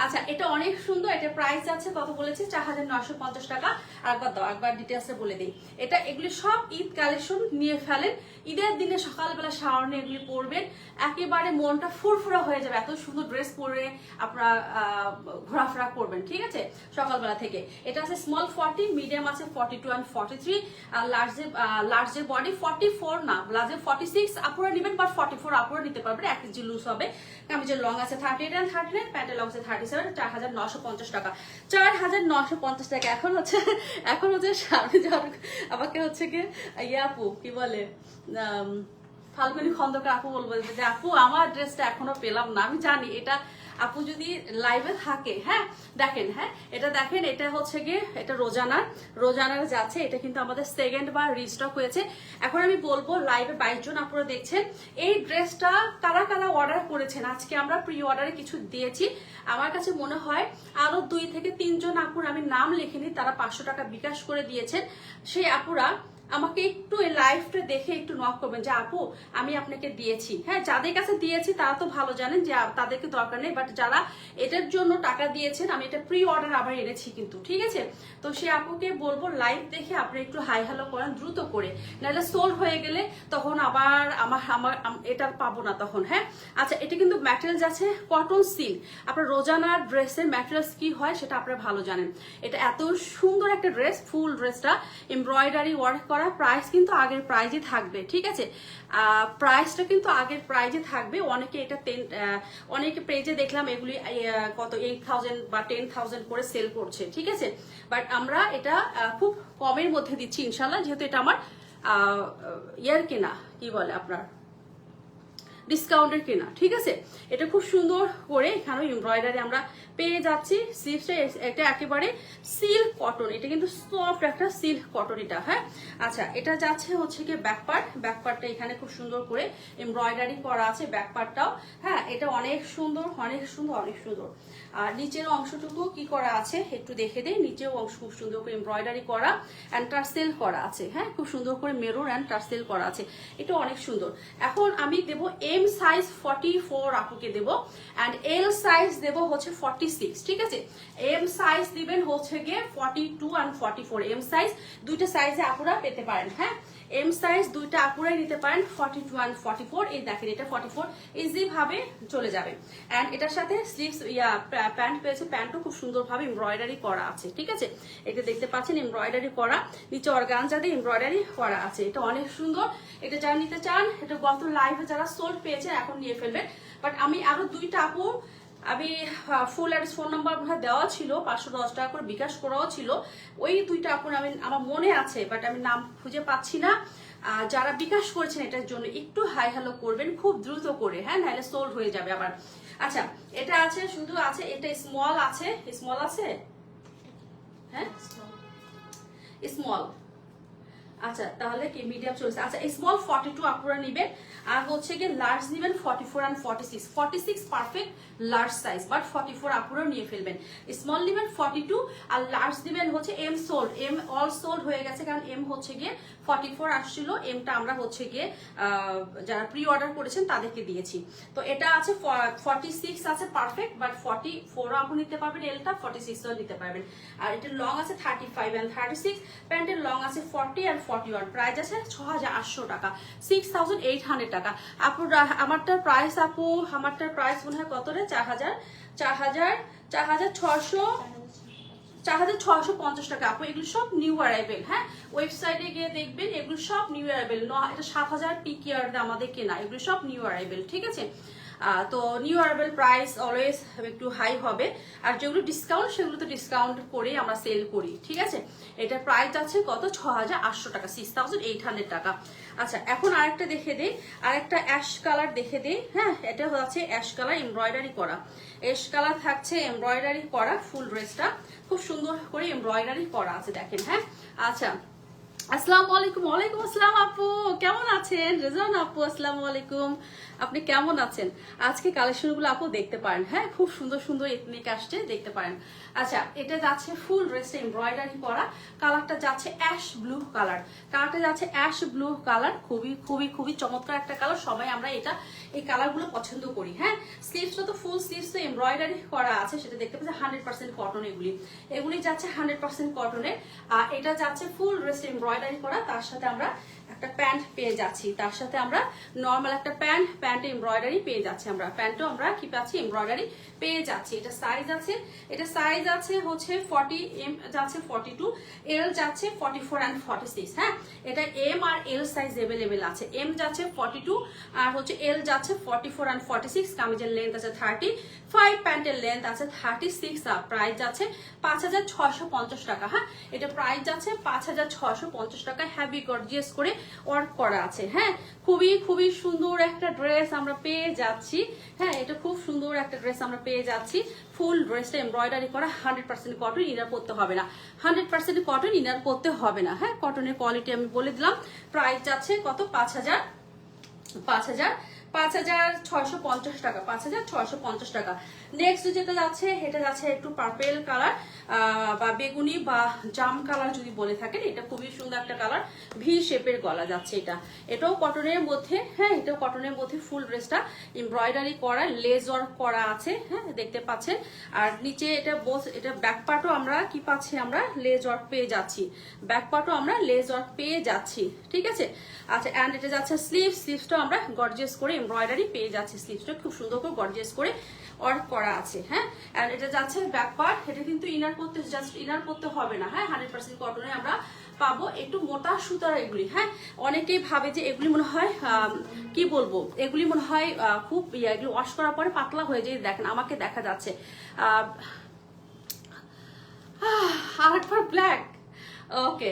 আচ্ছা এটা অনেক সুন্দর, এটা প্রাইস আছে কত বলেছে 4950 টাকা। আর একবার দাও, একবার ডিটেলসে বলে দিই। এটা এগুলি সব ঈদ কালেকশন নিয়ে ফেলেন, ঈদের দিনে সকালবেলা শাওয়ার নিয়ে এগুলি পরবেন, একেবারে মনটা ফুরফুরা হয়ে যাবে। এত সুন্দর ড্রেস পরে আপনারা ঘোরাফেরা করবেন, ঠিক আছে সকালবেলা থেকে। এটা আছে স্মল 40, মিডিয়াম আছে 42 and 43, আর লার্জে বডি 44 না, লার্জে 46 আপুরা নেবেন, বাট 44 আপুরা নিতে পারবেন, 1 ইঞ্চি লুজ হবে। কামিজের লং আছে 38 and 39, প্যান্টের লং আছে 37, 4950 টাকা, 4950 টাকা। এখন হচ্ছে সামনে যাওয়ার আমাকে হচ্ছে কি আপু কি বলে ফাল্গুনি খন্দকার আপু বলবো যে আপু আমার ড্রেসটা এখনো পেলাম না। আমি জানি এটা আপু যদি লাইভে থাকে। হ্যাঁ দেখেন, হ্যাঁ এটা দেখেন, এটা হচ্ছে গিয়ে এটা রোজানার যাচ্ছে, এটা কিন্তু আমাদের সেকেন্ড বার রিস্টক হয়েছে। এখন আমি বলবো লাইভে 22 জন আপনারা দেখছেন, এই ড্রেসটা কারা কারা অর্ডার করেছেন। আজকে আমরা প্রি অর্ডারে কিছু দিয়েছি, আমার কাছে মনে হয় আরো 2 থেকে 3 জন আপুর আমি নাম লিখিনি, তারা 500 টাকা বিকাশ করে দিয়েছেন। সেই আপুরা আমাকে একটু এই লাইভটা দেখে একটু নক করবেন যে আপু আমি আপনাকে দিয়েছি। হ্যাঁ যাদের কাছে দিয়েছি তারা তো ভালো জানেন যে তাদেরকে দরকার নেই, বাট যারা এটার জন্য টাকা দিয়েছেন আমি এটা প্রি অর্ডার আবার এনেছি কিন্তু, ঠিক আছে। তো সে আপুকে বলবো লাইভ দেখে আপনি একটু হাই হ্যালো করেন দ্রুত করে, নাহলে সোল্ড হয়ে গেলে তখন আবার আমার এটা পাবো না তখন। হ্যাঁ আচ্ছা এটা কিন্তু ম্যাটেরিয়ালস আছে কটন সিল্ক। আপনার রোজানার ড্রেসের ম্যাটেরিয়ালস কি হয় সেটা আপনারা ভালো জানেন। এটা এত সুন্দর একটা ড্রেস, ফুল ড্রেসটা এমব্রয়ডারি ওয়ার্ক করা, প্রাইস কিন্তু আগের প্রাইজে থাকবে, ঠিক আছে? প্রাইসটা কিন্তু আগের প্রাইজে থাকবে। অনেকে এটা অনেকে পেজে দেখলাম এগুলি কত 8,000 বা 10,000 করে সেল করছে, ঠিক আছে? বাট আমরা এটা খুব কমের মধ্যে দিচ্ছি ইনশাল্লাহ, যেহেতু এটা আমার ইয়ার কেনা, কি বলে আপনার ডিসকাউন্টের কেনা, ঠিক আছে? এটা খুব সুন্দর করে এখানে এমব্রয়ডারি আমরা পেয়ে যাচ্ছি। স্লিভসটা এটা একেবারে সিল্ক কটন, এটা কিন্তু সফট একটা সিল্ক কটন এটা, হ্যাঁ। আচ্ছা, এটা যাচ্ছে হচ্ছে কি ব্যাক পার্টটা এখানে খুব সুন্দর করে এমব্রয়ডারি করা আছে ব্যাক পার্টটাও, হ্যাঁ। এটা অনেক সুন্দর, অনেক সুন্দর, অনেক সুন্দর। আর নিচের অংশটুকু কি করা আছে একটু দেখে দিই। নিচের অংশ খুব সুন্দর করে এমব্রয়ডারি করা অ্যান্ড টার্সেল করা আছে, হ্যাঁ। খুব সুন্দর করে মেরুন অ্যান্ড টার্সেল করা আছে, এটা অনেক সুন্দর। এখন আমি দেবো এম সাইজ 44 আপুকে দেবো, অ্যান্ড এল সাইজ দেবো হচ্ছে 46, ঠিক আছে? এম সাইজ দিবেন হচ্ছে গিয়ে 42 অ্যান্ড 44। এম সাইজ দুইটা সাইজে আপুরা পেতে পারেন, হ্যাঁ। এম সাইজ দুইটা আপুরাই নিতে পারেন 42 অ্যান্ড 44। এই দেখেন এটা 44 ইজি ভাবে চলে যাবে। অ্যান্ড এটার সাথে স্লিভস প্যান্ট পেয়েছে, প্যান্টও খুব সুন্দরভাবে এমব্রয়ডারি করা আছে, ঠিক আছে? এটা দেখতে পাচ্ছেন এমব্রয়ডারি করা, নিচে অর্গানজা দিয়ে এমব্রয়ডারি করা আছে, এটা অনেক সুন্দর। এটা যারা নিতে চান, এটা গত লাইভে যারা সোল্ড পেয়েছে এখন নিয়ে ফেলবেন। বাট আমি আরো দুইটা আপু, আমি ফুল অ্যাড্রেস ফোন নাম্বার দেওয়া ছিল, 510 টাকা করে বিকাশ করাও ছিল, ওই দুইটা আপুর আমি আমার মনে আছে, বাট আমি নাম খুঁজে পাচ্ছি না। যারা বিকাশ করেছেন এটার জন্য একটু হাই হ্যালো করবেন খুব দ্রুত করে, হ্যাঁ, নাহলে সোল্ড হয়ে যাবে আবার। আচ্ছা, এটা আছে শুধু আছে, এটা স্মল আছে, স্মল আছে, হ্যাঁ স্মল। আচ্ছা, তাহলে কি মিডিয়াম চলছে? আচ্ছা, স্মল 42 আপুরা নিবেন, আর হচ্ছে কি লার্জ নিবেন 44 and 46। 46 perfect large size, but 44 আপুরা নিয়ে ফেলবেন। স্মল নিবেন 42 আর লার্জ দিবেন হচ্ছে M sold, M all sold হয়ে গেছে, কারণ এম হচ্ছে গিয়ে 44 আসছিল, এমটা আমরা হচ্ছে গিয়ে যারা প্রি অর্ডার করেছেন তাদেরকে দিয়েছি। তো এটা আছে 46 আছে পারফেক্ট, বাট 44 আপু নিতে পারবেন, এলটা 46ও নিতে পারবেন। আর এটা লং আছে 35 and 36, প্যান্টের লং আছে 40 and 41। প্রাইস আছে 6,800 টাকা, 6,800 টাকা। আপুর আমারটার প্রাইস, আপু আমারটার প্রাইস মনে হয় কত রে? 4,650 টাকা। আপু এগুলো সব নিউ অ্যারাইভেল, হ্যাঁ। ওয়েবসাইটে গিয়ে দেখবেন এগুলো সব নিউ অ্যারাইভেল, এটা 7,000 পিকিআর আমাদের কেনা, এগুলো সব নিউ অ্যারাইভেল, ঠিক আছে? তো নিউ অ্যারাইভেল প্রাইস অলওয়েজ একটু হাই হবে, আর যেগুলো ডিসকাউন্ট সেগুলো তো ডিসকাউন্ট করে আমরা সেল করি, ঠিক আছে? এটার প্রাইস আছে কত? 6,800 টাকা, 6,800 টাকা। আচ্ছা, এখন আরেকটা দেখে দেই, আরেকটা অ্যাশ কালার দেখে দেই, হ্যাঁ। এটা হচ্ছে অ্যাশ কালার এমব্রয়ডারি করা, অ্যাশ কালার থাকছে এমব্রয়ডারি করা, ফুল ড্রেসটা খুব সুন্দর করে এমব্রয়ডারি করা আছে, দেখেন, হ্যাঁ। আচ্ছা, আসসালামু আলাইকুম। ওয়ালাইকুম আসসালাম আপু, কেমন আছেন? রেজান আপু আসসালামু আলাইকুম, আপনি কেমন আছেন? আজকে কালেকশনগুলো আপু দেখতে পারেন, হ্যাঁ, খুব সুন্দর সুন্দর এথনিক আসছে, দেখতে পারেন। আচ্ছা, এটা যাচ্ছে ফুল ড্রেসটা এমব্রয়ডারি করা, কালারটা যাচ্ছে অ্যাশ ব্লু কালার, কালারটা যাচ্ছে অ্যাশ ব্লু কালার, খুবই খুবই খুবই চমৎকার একটা কালার, সবাই আমরা এই কালারগুলো পছন্দ করি, হ্যাঁ। স্লিভসটা তো ফুল স্লিভস তো এমব্রয়ডারি করা আছে, সেটা দেখতে পাচ্ছি 100% কটন, এগুলি যাচ্ছে 100% কটনের। আর এটা যাচ্ছে ফুল ড্রেস এমব্রয়ডারি করা, তার সাথে আমরা একটা প্যান্ট পেয়ে যাচ্ছি, তার সাথে আমরা নর্মাল একটা প্যান্ট এমব্রয়ডারি পেয়ে যাচ্ছি, আমরা প্যান্টও আমরা কি পাচ্ছি? এমব্রয়ডারি পেয়ে যাচ্ছি। এটা সাইজ আছে হচ্ছে 40, এম যাচ্ছে 42, এল যাচ্ছে 44 and 46, হ্যাঁ। এটা M R L size available আছে, এম যাচ্ছে 42 আর হচ্ছে এল যাচ্ছে 44 and 46। কামিজের লেন্থ আছে 35, প্যান্টের লেন্থ আছে 36। প্রাইস যাচ্ছে 5,650 টাকা, হ্যাঁ। এটা প্রাইস যাচ্ছে 5,650 টাকা, হ্যাভি গর্জিয়াস করে ওয়ার্ক করা আছে, হ্যাঁ। খুবই খুবই সুন্দর একটা ড্রেস আমরা পেয়ে যাচ্ছি, হ্যাঁ। এটা খুব সুন্দর একটা ড্রেস আমরা পেয়ে যাচ্ছি, ফুল ড্রেসটা এমব্রয়ডারি করা, 100% কটন, ইনার পরতে হবে না, 100% কটন, ইনার পরতে হবে না, হ্যাঁ। কটনের কোয়ালিটি আমি বলে দিলাম। প্রাইস যাচ্ছে কত? 5,650 টাকা, 5,650 টাকা। নেক্সট যেটা যাচ্ছে, এটা যাচ্ছে একটু পার্পেল কালার বা বেগুনি বা জাম কালার যদি বলে থাকেন, এটা খুবই সুন্দর একটা কালার, ভি শেপের গলা যাচ্ছে, এটাও কটনের মধ্যে, হ্যাঁ। এটাও কটনের মধ্যে ফুল ড্রেসটা এমব্রয়ডারি করা, লেস ওয়ার্ক করা আছে, হ্যাঁ, দেখতে পাচ্ছেন। আর নিচে এটা ব্যাক পার্টও আমরা কি পাচ্ছি? আমরা লেস ওয়ার্ক পেয়ে যাচ্ছি, ব্যাক পার্টও আমরা লেস ওয়ার্ক পেয়ে যাচ্ছি, ঠিক আছে? আচ্ছা, অ্যান্ড এটা যাচ্ছে স্লিভসটাও আমরা গর্জিয়াস করে এমব্রয়ডারি পেয়ে যাচ্ছি, স্লিভসটা খুব সুন্দর করে গর্জিয়াস করে ওয়ার্ক করা আছে, হ্যাঁ। এন্ড এটা যাচ্ছে ব্যাক পার্ট, এটা কিন্তু ইনার করতে হবে না, হ্যাঁ। 100% কটনে আমরা পাবো একটু মোটা সুতার এগুলি। হ্যাঁ, অনেকেই ভাবে যে এগুলি মনে হয় কি বলবো, এগুলি মনে হয় খুব এগুলি ওয়াশ করার পরে পাতলা হয়ে যায়। দেখেন আমাকে দেখা যাচ্ছে আরেকবার ব্ল্যাক। ওকে,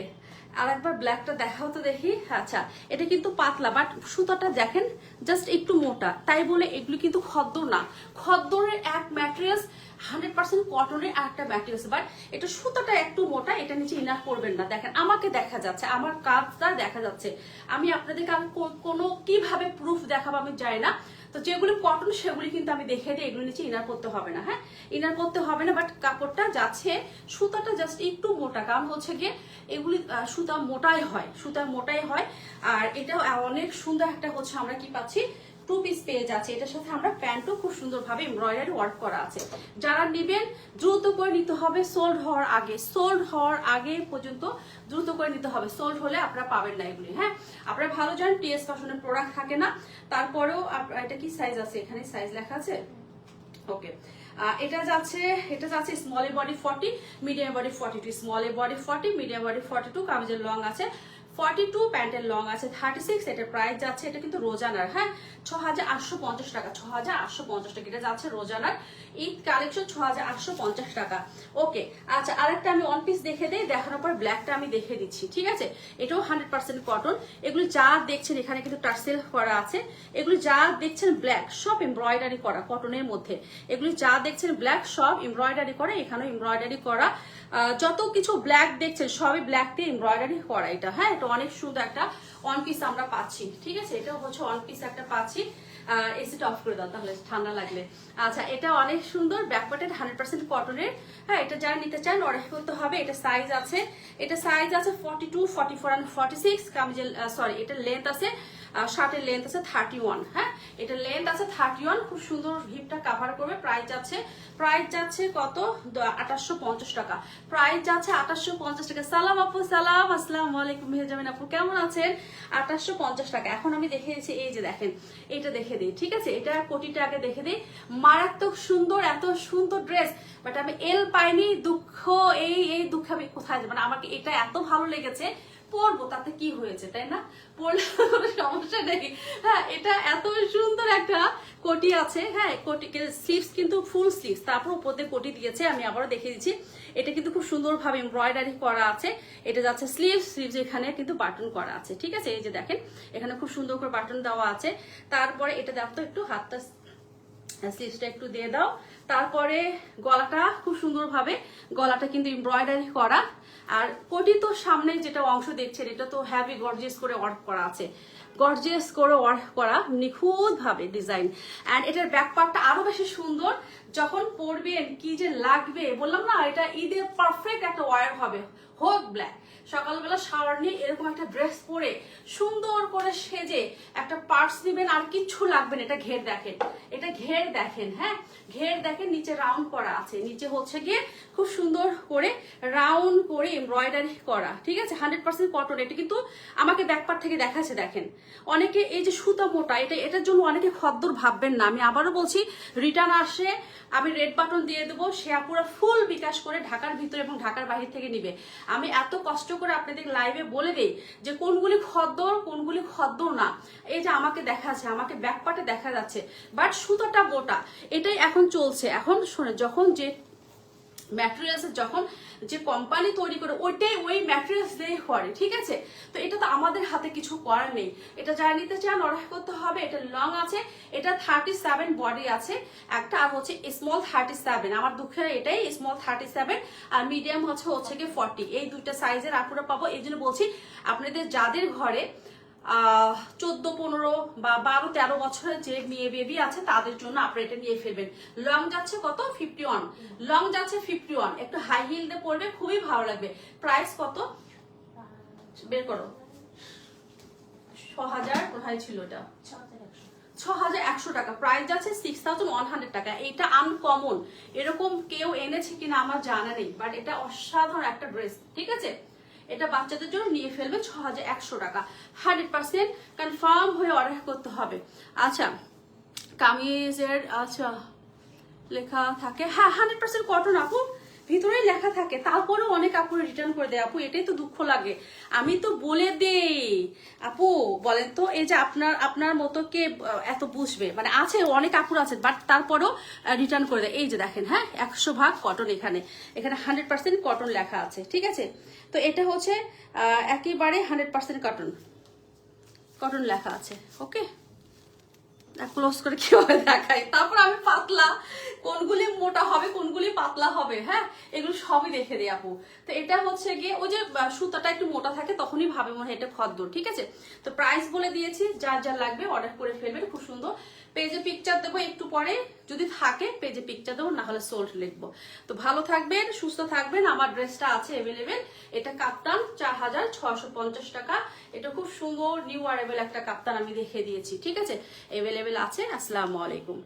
আরেকবার ব্ল্যাকটা দেখাও তো দেখি। আচ্ছা, এটা কিন্তু পাতলা, বাট সুতাটা দেখেন জাস্ট একটু মোটা, তাই বলে এগুলি কিন্তু খদ্দর না। খদ্দরের এক ম্যাটেরিয়ালস, 100% কটনের একটা ম্যাটেরিয়ালস, বাট এটা সুতাটা একটু মোটা, এটা নিচে ইনার করবেন না। দেখেন আমাকে দেখা যাচ্ছে, আমার কাজটা দেখা যাচ্ছে। আমি আপনাদেরকে আমি কোনো কিভাবে প্রুফ দেখাবো আমি জানি না। তো যেগুলি কটন সেগুলি কিন্তু আমি দেখে দিই, এগুলো নিচে ইনার করতে হবে না। হ্যাঁ, ইনার করতে হবে না, বাট কাপড়টা যাচ্ছে, সুতাটা জাস্ট একটু মোটা, কারণ হচ্ছে গিয়ে এগুলি সুতা মোটাই হয়, সুতা মোটাই হয়। আর এটা অনেক সুন্দর একটা হচ্ছে আমরা কি পাচ্ছি, 2 পিস পেয়ে যাচ্ছে। এটার সাথে আমরা প্যান্টও খুব সুন্দরভাবে এমব্রয়ডারি ওয়ার্ক করা আছে। যারা নেবেন দ্রুত করে নিতে হবে, সোল্ড হওয়ার আগে, সোল্ড হওয়ার আগে পর্যন্ত দ্রুত করে নিতে হবে। সোল্ড হলে আপনারা পাবেন না এগুলি। হ্যাঁ, আপনারা ভালো জানেন টিএস ফ্যাশনের প্রোডাক্ট থাকে না, তারপরেও এটা কি সাইজ আছে, এখানে সাইজ লেখা আছে। ওকে, এটা যাচ্ছে স্মল এ বডি 40, মিডিয়াম বডি 42, স্মল এ বডি 40, মিডিয়াম বডি 42, কামিজের লং আছে 42, প্যান্টের লং আছে 36। এটার প্রাইস যাচ্ছে, এটা কিন্তু রোজানার, হ্যাঁ, 6850 টাকা, 6850 টাকা। এটা যাচ্ছে রোজানার ঈদ কালেকশন, 6850 টাকা। ওকে, আচ্ছা, আরেকটা আমি ওয়ান পিস দেখে দিই, দেখানোর পর ব্ল্যাকটা আমি দেখে দিচ্ছি, ঠিক আছে। এটাও 100% কটন। এগুলো যা দেখছেন এখানে কিন্তু টার্সেল করা আছে, এগুলো যা দেখছেন ব্ল্যাক সব এমব্রয়ডারি করা কটনের মধ্যে। এগুলি যা দেখছেন ব্ল্যাক সব এমব্রয়ডারি করা, এখানেও এমব্রয়ডারি করা। যত কিছু ব্ল্যাক দেখছেন সবই ব্ল্যাক দিয়ে এমব্রয়ডারি করা এটা। হ্যাঁ, এটা অনেক সুন্দর একটা ওয়ান পিস আমরা পাচ্ছি, ঠিক আছে। এটা হচ্ছে ওয়ান পিস একটা পাচ্ছি। এসিটা অফ করে দাও তাহলে ঠান্ডা লাগলে। আচ্ছা, এটা অনেক সুন্দর, ব্যাকপার্টেড 100% কটনের। হ্যাঁ, এটা যারা নিতে চান অর্ডার করতে হবে। এটা সাইজ আছে, 42, 44 and 46। কামিজের সরি, এটা লেন্থ আছে, শার্টের লেন্থ আছে 31। হ্যাঁ, এটা লেন্থ আছে 31, খুব সুন্দর হিপটা কভার করবে। প্রাইস যাচ্ছে কত, 2850 টাকা। প্রাইস যাচ্ছে 2850 টাকা। সালাম আপু, সালাম, আসসালামু আলাইকুম মেহজামিন আপু, কেমন আছেন? 2850 টাকা। এখন আমি দেখে দিচ্ছি, এই যে দেখেন, এটা দেখে দিই, ঠিক আছে। এটা কোটিটা আগে দেখে দিই, মারাত্মক সুন্দর, এত সুন্দর ড্রেস, বাট আমি এল পাইনি। দুঃখ, এই দুঃখ আমি কোথায় যাবো, মানে আমাকে এটা এত ভালো লেগেছে, পরবো তাতে কি হয়েছে, তাই না? পরলে কোনো সমস্যা নেই। হ্যাঁ, এটা এত সুন্দর একটা কোটি আছে। হ্যাঁ, কোটি স্লিভস কিন্তু ফুল স্লিভস, তারপর উপর দিয়ে কোটি দিয়েছে। আমি আবারও দেখিয়ে দিচ্ছি, এটা কিন্তু খুব সুন্দরভাবে এমব্রয়ডারি করা আছে। এটা যাচ্ছে স্লিভস এখানে কিন্তু বাটন করা আছে, ঠিক আছে। এই যে দেখেন, এখানে খুব সুন্দর করে বাটন দেওয়া আছে। তারপরে এটা দেখো একটু হাতটা, স্লিভসটা একটু দিয়ে দাও। তারপরে গলাটা খুব সুন্দরভাবে, গলাটা কিন্তু এমব্রয়ডারি করা। আর কোটি তো সামনে যেটা অংশ দেখছেন, এটা তো হ্যাভি গর্জিয়াস করে ওয়ার্ক করা আছে, গর্জিয়াস করে ওয়ার্ক করা, নিখুঁত ভাবে ডিজাইন। এন্ড এটার ব্যাক পার্টটা আরো বেশি সুন্দর, যখন পরবেন কি যে লাগবে, বললাম না, এটা ঈদের পারফেক্ট একটা ওয়্যার হবে। হোক ব্ল্যাক, সকালবেলা শাওয়ার নিয়ে এরকম একটা ড্রেস পরে সুন্দর করে সেজে একটা পার্স দিবেন, আর কিচ্ছু লাগবে না। এটা ঘের দেখেন, এটা ঘের দেখেন। হ্যাঁ, ঘের দেখেন, নিচে রাউন্ড করা আছে, নিচে হচ্ছে গিয়ে খুব সুন্দর করে রাউন্ড করে এমব্রয়ডারি করা, ঠিক আছে। 100% কটন। এটা কিন্তু আমাকে ব্যাকপার্ট থেকে দেখাচ্ছে, দেখেন। অনেকে এই যে সুতা মোটা, এটার জন্য অনেকে খদ্দর ভাববেন না। আমি আবারও বলছি, রিটার্ন আসে, আমি রেড বাটন দিয়ে দেবো, সে পুরো ফুল বিকাশ করে ঢাকার ভিতরে এবং ঢাকার বাইরে থেকে নিবে। আমি এত কষ্ট করে আপনাদের লাইভে বলে দেই যে কোনগুলি খদ্দর, কোনগুলি খদ্দর না। এই যে আমাকে দেখাচ্ছে, আমাকে ব্যাকপার্টে দেখা যাচ্ছে, বাট সুতাটা মোটা, এটাই এখন চলছে। এখন শোনে, যখন যে ম্যাটেরিয়ালস, যখন যে কোম্পানি তৈরি করে ওইটাই ওই ম্যাটেরিয়ালস দিয়ে করে, ঠিক আছে। তো এটা তো আমাদের হাতে কিছু করার নেই। এটা যারা নিতে চান অর্ডার করতে হবে। এটা লং আছে, এটা 37 বডি আছে একটা, আর হচ্ছে স্মল 37। আমার দুঃখের এটাই স্মল 37, আর মিডিয়াম হচ্ছে গিয়ে 40। এই দুইটা সাইজের আপুরা পাবো। এই জন্য বলছি, আপনাদের যাদের ঘরে 14, 15 বা 12, 13 বছরের যে মেয়ে বেবি আছে, তাদের জন্য আপনারা এটা নিয়ে ফেলবেন। লং যাচ্ছে কত, 51, লং যাচ্ছে 51। একটু হাই হিল দিয়ে পরবে, খুবই ভালো লাগবে। প্রাইস কত বের করো, 6000 কোথায় ছিল, এটা 6100 টাকা। প্রাইস যাচ্ছে 6100 টাকা। এটা আনকমন, এরকম কেউ এনেছে কিনা আমার জানা নেই, বাট এটা অসাধারণ একটা ড্রেস, ঠিক আছে। এটা বাচ্চাদের জন্য নিয়ে ফেলবেন, 6100 টাকা। 100% কনফার্ম হয়ে অর্ডার করতে হবে। আচ্ছা, কামিজের আচ্ছা লেখা থাকে, হ্যাঁ 100% কটন আপু, ভিতরে লেখা থাকে, তারপরেও অনেক আপু রিটার্ন করে দেয়। আপু এটাই তো দুঃখ লাগে, আমি তো বলে দেই। আপু বলেন তো, এই যে আপনার মতো কে এত বুঝবে? মানে আছে অনেক আপুর আছে, বাট তারপরেও রিটার্ন করে দেয়। এই যে দেখেন, হ্যাঁ 100% কটন, এখানে 100% কটন লেখা আছে, ঠিক আছে। তো এটা হচ্ছে একেবারে 100% কটন, কটন লেখা আছে, ওকে। ক্লোজ করে কিভাবে দেখাই, তারপর আমি পাতলা, কোনগুলি মোটা হবে কোনগুলি পাতলা হবে, হ্যাঁ এগুলো সবই দেখে দিই আপু। তো এটা হচ্ছে গিয়ে ওই যে সুতাটা একটু মোটা থাকে, তখনই ভাবে মনে হয় এটা খদ্দর, ঠিক আছে। তো প্রাইস বলে দিয়েছি, যার যার লাগবে অর্ডার করে ফেলবেন। খুব সুন্দর পেজে পিকচার দেবো, একটু পরে যদি থাকে পেজে পিকচার দেবো, না হলে সোল্ড লিখবো। তো ভালো থাকবেন, সুস্থ থাকবেন। আমার ড্রেসটা আছে অ্যাভেলেবেল, এটা কাপ্তান 4650 টাকা। এটা খুব সুন্দর নিউ অ্যারাইভেল একটা কাপ্তান আমি দেখে দিয়েছি, ঠিক আছে, অ্যাভেলেবেল আছে। আসসালামু আলাইকুম।